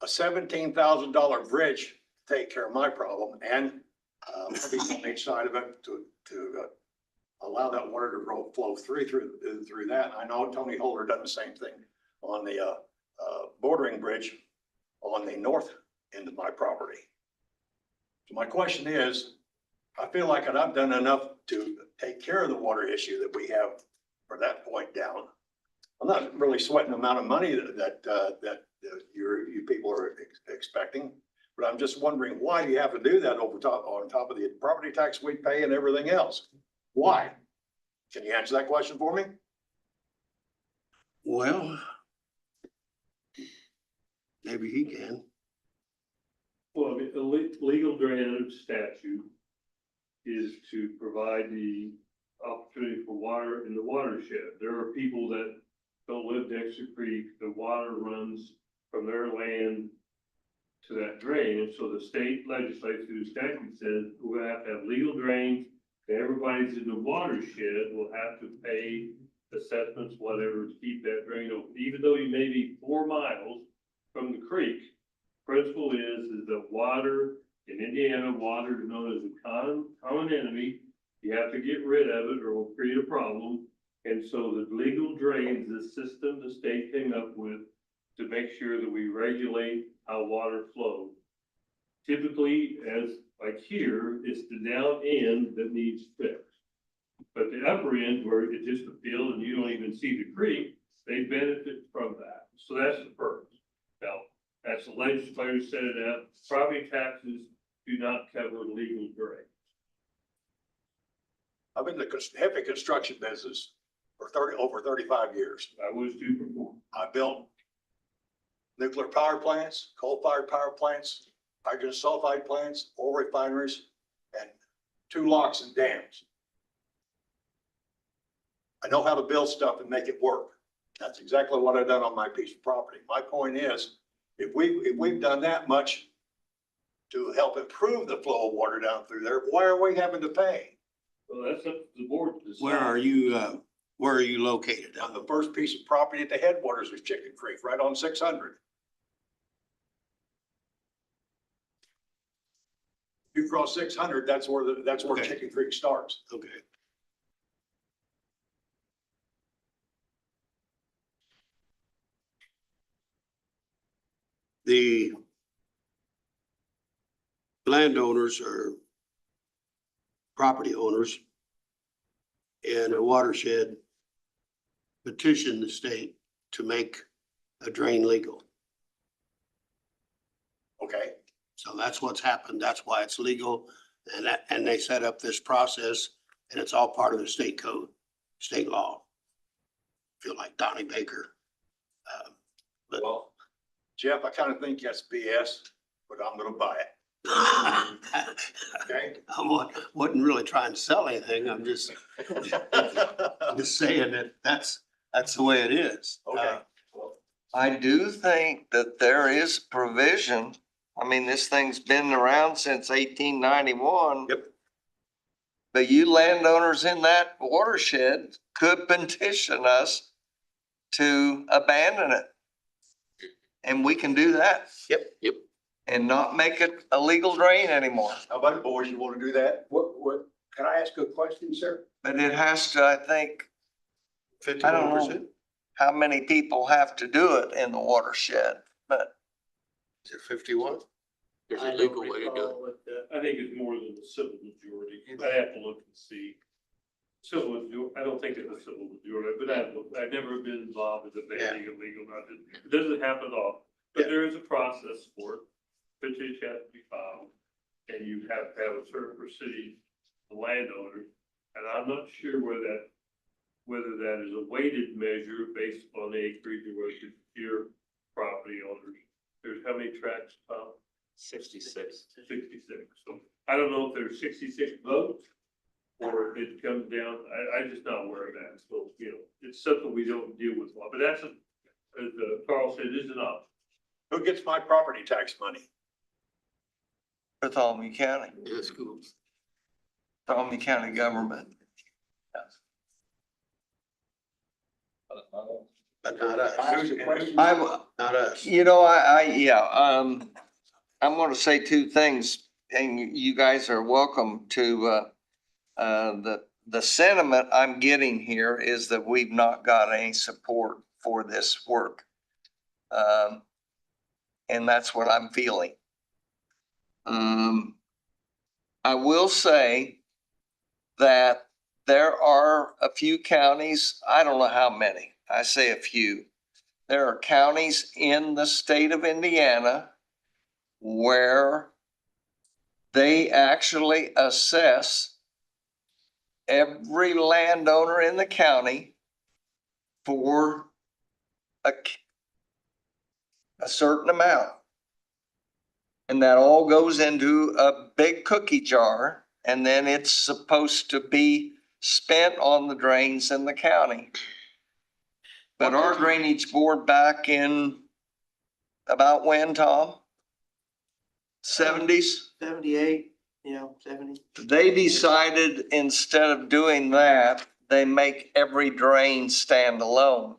a $17,000 bridge to take care of my problem and on each side of it to allow that water to flow through that. I know Tony Holder done the same thing on the bordering bridge on the north end of my property. So my question is, I feel like I've done enough to take care of the water issue that we have for that point down. I'm not really sweating the amount of money that you people are expecting, but I'm just wondering why do you have to do that on top of the property tax we pay and everything else? Why? Can you answer that question for me? Well, maybe he can. Well, I mean, the legal drainage statute is to provide the opportunity for water in the watershed. There are people that don't live next to creek. The water runs from their land to that drain. And so the state legislature, the statute says we're gonna have to have legal drains. And everybody's in the watershed will have to pay assessments, whatever, to keep that drain open. Even though you may be 4 miles from the creek, principle is that water in Indiana, water is known as a common enemy. You have to get rid of it or state came up with to make sure that we regulate how water flows. Typically, as like here, it's the down end that needs fixed. But the upper end where it's just a field and you don't even see the creek, they benefit from that. So that's the purpose. Now, that's the legislature set it out. Property taxes do not cover legal drain. I've been in the heavy construction business for over 35 years. I was too before. I built nuclear power plants, coal-fired power plants, hydrogen sulfide plants, oil refineries, and 2 locks and dams. I know how to build stuff and make it work. That's exactly what I've done on my piece of property. My point is, if we've done that much to help improve the flow of water down through there, why are we having to pay? Well, that's up to the board to decide. Where are you located? On the first piece of property at the headwaters of Chicken Creek, right on 600. You cross 600, that's where Okay. Chicken Creek starts. Okay. The landowners or property owners in a watershed petition the state to make a drain legal. Okay, So that's what's happened. That's why it's legal. And they set up this process and it's all part of the state code, state law. Feel like Donnie Baker. But well, Jeff, I kind of think that's BS, but I'm gonna buy it. Okay? I wasn't really trying to sell anything. I'm just saying that that's the way it is. Okay. I do think that there is provision. I mean, this thing's been around since 1891. Yep. But you landowners in that watershed could petition us to abandon it. And we can do that. Yep. And not make it a legal drain anymore. How about it, boys? You want to do that? Can I ask a question, sir? But it has to, I think, I don't 51%. know how many people have to do it in the watershed, but Is it 51? There's a legal way to do it. I think it's more than the civil majority. I have to look and see. Civil, I don't think it's a civil majority, but I've never been involved with the banning of legal. It doesn't happen often, but there is a process for it. Petition has to be filed, and you have to have a certain percentage of landowners. And I'm not sure whether that is a weighted measure based on the acreage or whether it's your property owners. There's how many tracts, Tom? 66. 66. So I don't know if there's 66 votes or if it comes down, I just not aware of that. So, it's something we don't deal with a lot, but that's, as Carl said, is an option. Who gets my property tax money? Bartholomew County, Yeah, schools. Bartholomew County government. But not us. Not us. You know, I'm gonna say two things, and you guys are welcome to, the sentiment I'm getting here is that we've not got any support for this work. And that's what I'm feeling. I will say that there are a few counties, I don't know how many, I say a few. There are counties in the state of Indiana where they actually assess every landowner in the county for a certain amount. And that all goes into a big cookie jar, and then it's supposed to be spent on the drains in the county. But our drainage board back in about when, Tom? 70s? 78, 70. They decided instead of doing that, they make every drain stand alone.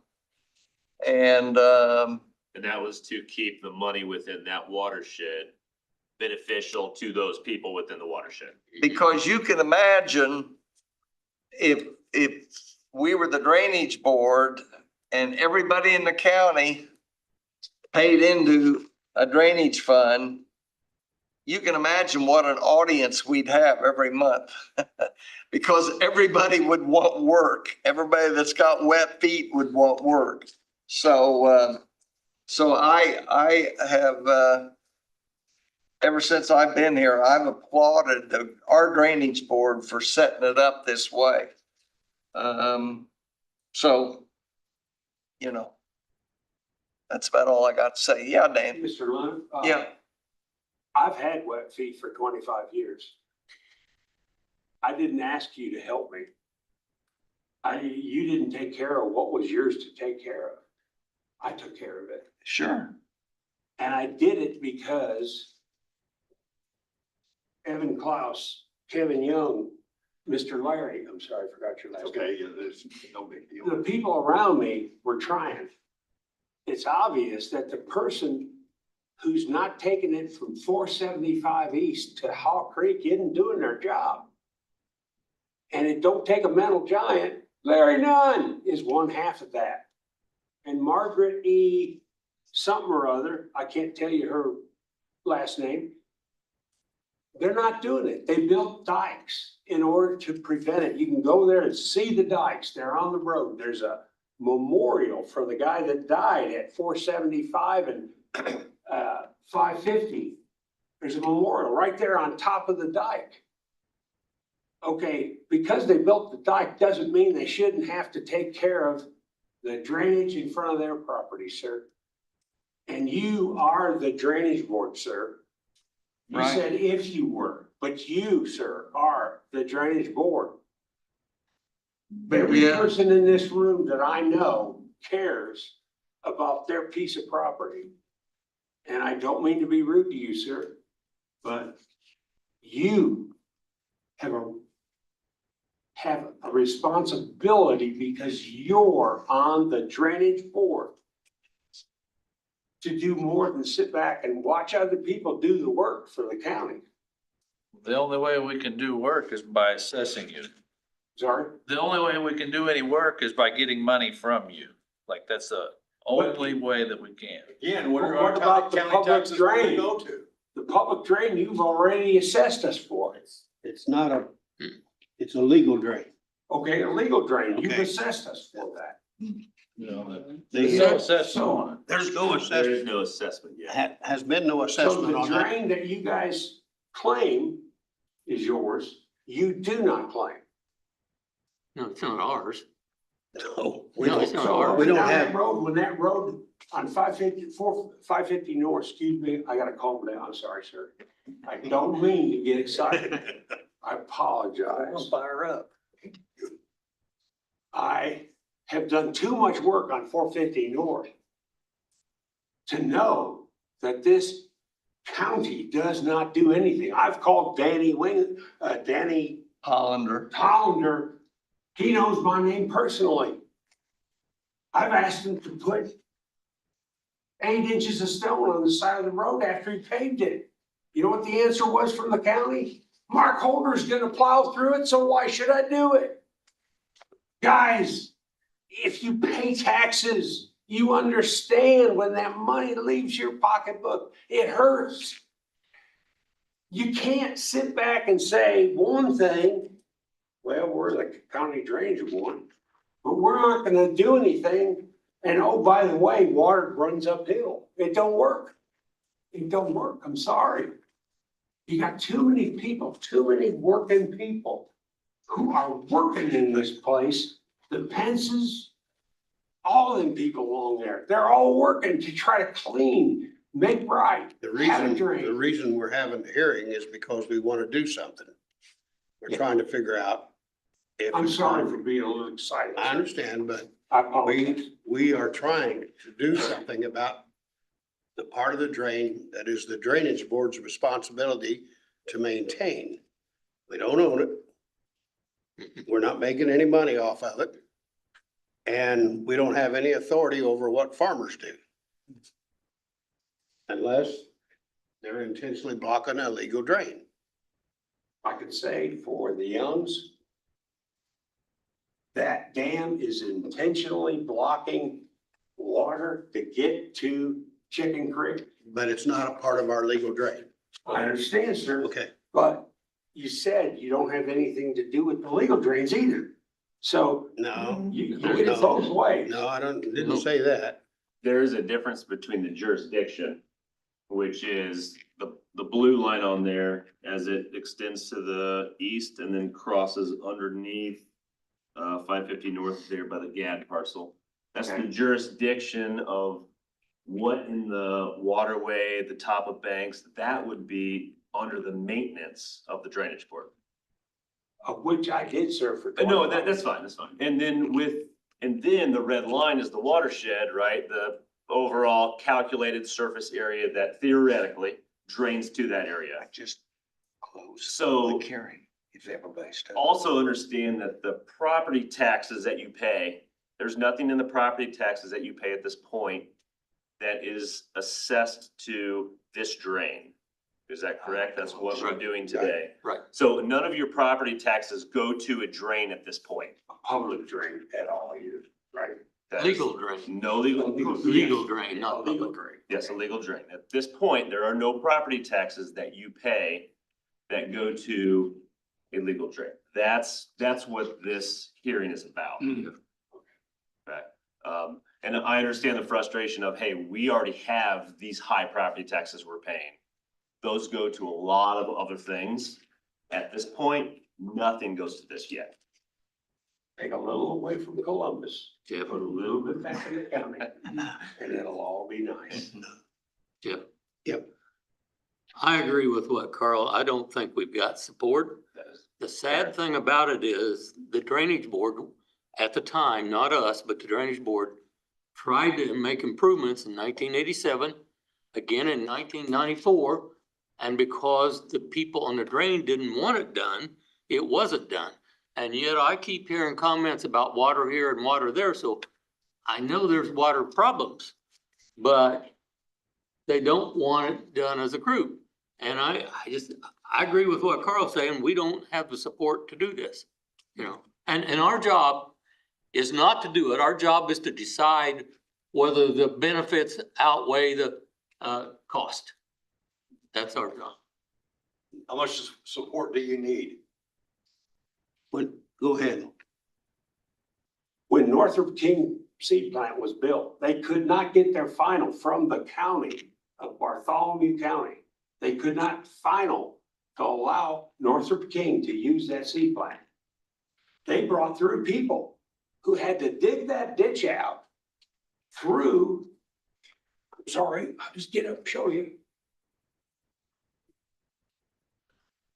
And, And that was to keep the money within that watershed beneficial to those people within the watershed. because you can imagine if we were the drainage board and everybody in the county paid into a drainage fund, you can imagine what an audience we'd have every month. Because everybody would want work. Everybody that's got wet feet would want work. So, so I have, ever since I've been here, I've applauded our drainage board for setting it up this way. So, you know, that's about all I got to say. Yeah, Dan. Mr. Lund? Yeah. I've had wet feet for 25 years. I didn't ask you to help me. You didn't take care of what was yours to take care of. I took care of it. Sure. And I did it because Evan Klaus, Kevin Young, Mr. Larry, I'm sorry, I forgot your last name. Okay, yeah, there's no big deal. The people around me were trying. It's obvious that the person who's not taking it from 475 East to Hawk Creek isn't doing their job. And it don't take a mental giant. Larry Nunn is one half of that. And Margaret E. something or other, I can't tell you her last name. They're not doing it. They built dikes in order to prevent it. You can go there and see the dikes. They're on the road. There's a memorial for the guy that died at 475 and 550. There's a memorial right there on top of the dike. Okay, because they built the dike doesn't mean they shouldn't have to take care of the drainage in front of their property, sir. And you are the drainage board, sir. You Right. said if you were, but you, sir, are the drainage board. Every Yeah. person in this room that I know cares about their piece of property. And I don't mean to be rude to you, sir, but you have a responsibility because you're on the drainage board to do more than sit back and watch other people do the work for the county. The only way we can do work is by assessing you. Sorry? The only way we can do any work is by getting money from you. Like, that's the only way that we can. Again, what are What our about the county public taxes going to drain? go to? The public drain you've already assessed us for. It's not a, it's a legal drain. Okay, a legal drain, you've Okay. assessed us for that. There's no assessment on it. There's no There is assessment, no assessment yet. has been no So assessment the on that. drain that you guys claim is yours, you do not claim. No, it's not ours. No, we No, it's don't, not So ours. we don't down that have, road, when that road on 550 north, excuse me, I gotta calm down, I'm sorry, sir. I don't mean to get excited. I apologize. Fire up. I have done too much work on 450 north to know that this county does not do anything. I've called Danny Hollander. Hollander. He knows my name personally. I've asked him to put 8 inches of stone on the side of the road after he paved it. You know what the answer was from the county? Mark Holder's gonna plow through it, so why should I do it? Guys, if you pay taxes, you understand when that money leaves your pocketbook, it hurts. You can't sit back and say one thing, well, we're the county drainage board, but we're not gonna do anything. And oh, by the way, water runs uphill. It don't work. It don't work. I'm sorry. You got too many people, too many working people who are working in this place. The Pences, all them people along there, they're all working to try to clean, make right, the have a reason, drain. the reason we're having the hearing is because we want to do something. We're trying to figure out if. I'm sorry for being a little excited. I understand, but I apologize. we are trying to do something about the part of the drain that is the drainage board's responsibility to maintain. We don't own it. We're not making any money off of it. And we don't have any authority over what farmers do. Unless they're intentionally blocking a legal drain. I could say for the Youngs, that dam is intentionally blocking water to get to Chicken Creek. But it's not a part of our legal drain. I understand, sir. Okay. But you said you don't have anything to do with the legal drains either. So No, you get it both ways. no, I didn't say that. There is a difference between the jurisdiction, which is the blue line on there as it extends to the east and then crosses underneath 550 north there by the GAD parcel. That's the Okay. jurisdiction of what in the waterway, the top of banks, that would be under the maintenance of the drainage board. Of which I did serve for. No, 25 that's fine, that's fine. And then the red line is the watershed, right? The overall calculated surface area that theoretically drains to that area. I just closed So the carrying. If everybody stood. also understand that the property taxes that you pay, there's nothing in the property taxes that you pay at this point that is assessed to this drain. Is that correct? That's what we're doing today. Right. So none of your property taxes go to a drain at this point. Public drain at all, you, right? That is Legal drain, No legal. legal drain, not Legal public. drain. Yes, a legal drain. At this point, there are no property taxes that you pay that go to a legal drain. That's what this hearing is about. Okay. And I understand the frustration of, hey, we already have these high property taxes we're paying. Those go to a lot of other things. At this point, nothing goes to this yet. Take a little away from Columbus, Yeah, put a little bit back in the county, and it'll all be nice. yeah. Yep. I agree with what Carl, I don't think we've got support. The sad thing about it is the drainage board at the time, not us, but the drainage board tried to make improvements in 1987, again in 1994. And because the people on the drain didn't want it done, it wasn't done. And yet I keep hearing comments about water here and water there. So I know there's water problems, but they don't want it done as a group. And I agree with what Carl's saying. We don't have the support to do this, you know, and our job is not to do it. Our job is to decide whether the benefits outweigh the cost. That's our job. How much support do you need? Go ahead. When Northrop King Seed Plant was built, they could not get their final from the county of Bartholomew County. They could not final to allow Northrop King to use that seed plant. They brought through people who had to dig that ditch out through, I'm sorry, I'll just get up and show you.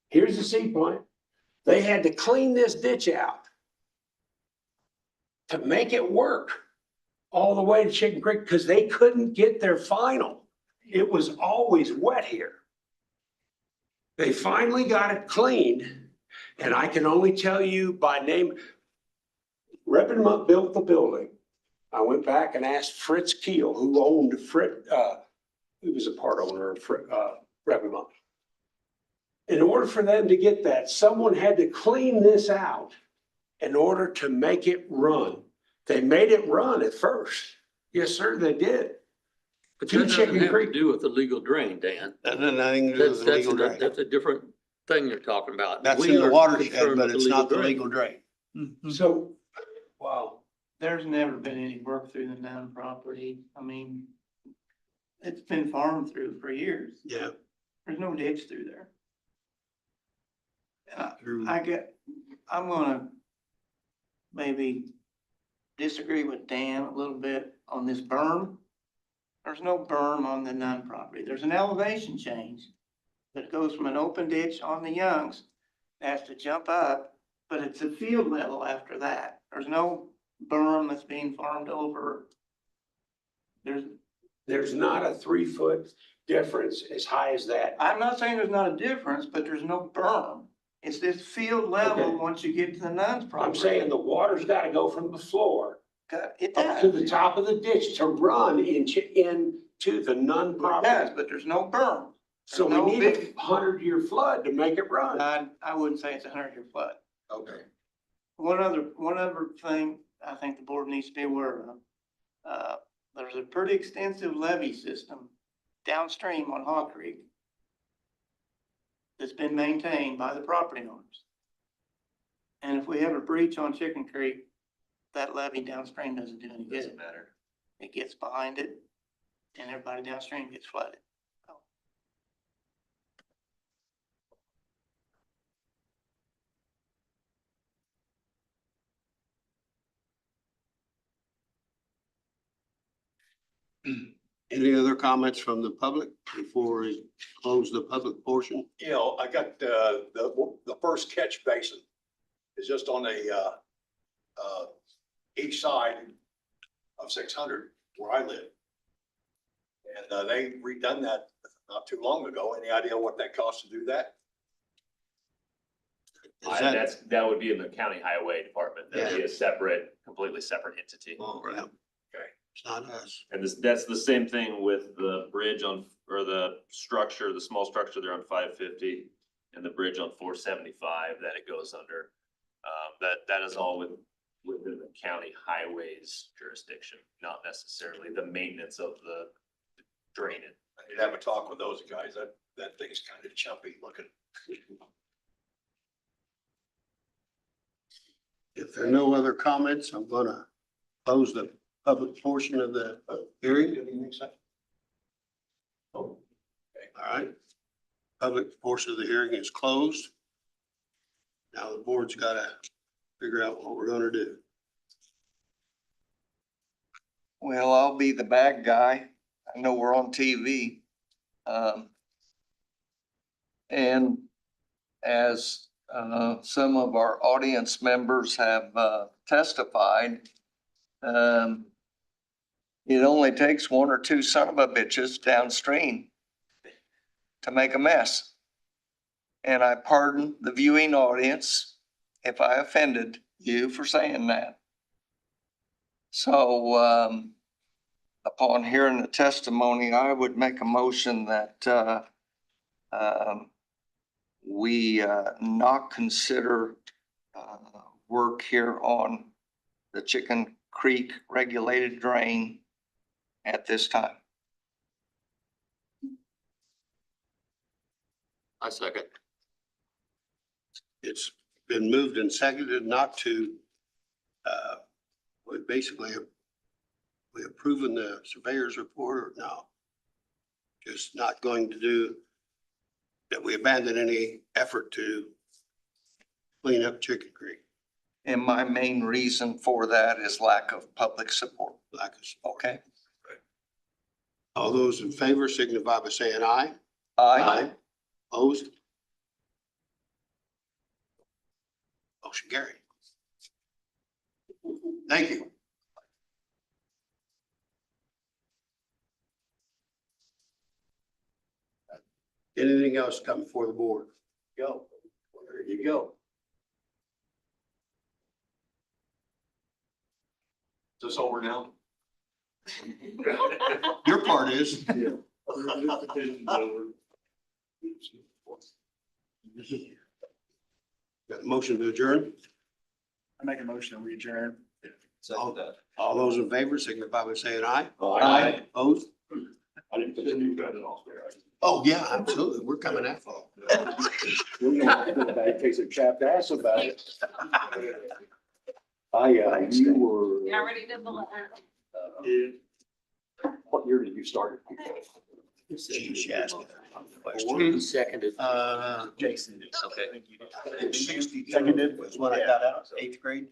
Here's the seed plant. They had to clean this ditch out to make it work all the way to Chicken Creek because they couldn't get their final. It was always wet here. They finally got it cleaned, and I can only tell you by name. Reverend built the building. I went back and asked Fritz Keel, who owned he was a part owner of Reverend. In order for them to get that, someone had to clean this out in order to make it run. They made it run at first. Yes, sir, they did. But To that doesn't Chicken have to Creek. do with the legal drain, Dan. That has nothing to do with the legal drain. That's a different thing you're talking about. That's We in the are watershed, concerned but with it's not the drain. legal drain. So, wow. There's never been any work through the Nun property. I mean, it's been farmed through for years. Yeah. There's no ditch through there. And I'm gonna maybe disagree with Dan a little bit on this berm. There's no berm on the Nun property. There's an elevation change that goes from an open ditch on the Youngs, has to jump up, but it's a field level after that. There's no berm that's being farmed over. There's not a 3-foot difference as high as that. I'm not saying there's not a difference, but there's no berm. It's this field level Okay. once you get to the Nuns property. I'm saying the water's gotta go from the floor It up to the does. top of the ditch to run into the Nun It does, property. but there's no berm. So no we need a big- 100-year flood to make it run. I wouldn't say it's a 100-year flood. Okay. One other thing I think the board needs to be aware of. there's a pretty extensive levee system downstream on Hog Creek that's been maintained by the property owners. And if we have a breach on Chicken Creek, that levee downstream doesn't do any good. Doesn't matter. It gets behind it and everybody downstream gets flooded. Any other comments from the public before we close the public portion? You know, I got, the first catch basin is just on the, each side of 600 where I live. And, they redone that not too long ago. Any idea what that costs to do that? Is that- That would be in the county highway department. That would be a separate, completely separate entity. Oh, yeah. Okay. It's not us. And that's the same thing with the bridge on, or the structure, the small structure there on 550 and the bridge on 475 that it goes under. That is all within the county highways jurisdiction, not necessarily the maintenance of the drainage. I did have a talk with those guys. That thing's kind of chumpy looking. If there are no other comments, I'm gonna close the public portion of the hearing. All right. Public portion of the hearing is closed. Now the board's gotta figure out what we're gonna do. Well, I'll be the bad guy. I know we're on TV. And as some of our audience members have testified, it only takes one or two son of a bitches downstream to make a mess. And I pardon the viewing audience if I offended you for saying that. So upon hearing the testimony, I would make a motion that we not consider work here on the Chicken Creek regulated drain at this time. I second. It's been moved and seconded not to, we basically, we have proven the surveyor's report or no? Just not going to do, that we abandon any effort to clean up Chicken Creek, And my main reason for that is lack of public support. lack of support. Okay? All those in favor signify by saying aye. Aye. Opposed? Motion carried. Thank you. Anything else come before the board? Go. There you go. Is this over now? Your part is. Yeah. This petition's over. Got a motion to adjourn? I make a motion, we adjourn. All those in favor signify by saying aye. Aye. Opposed? I didn't put the new gun off there. Oh, yeah, absolutely. We're coming that fall. Takes a chapped ass about it. You were. I already did the letter. What year did you start? Geez, she asked me that Who seconded? Jason. Okay. Seconded was when I got out, eighth grade.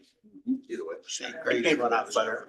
Either way. Eighth grade is when I was there.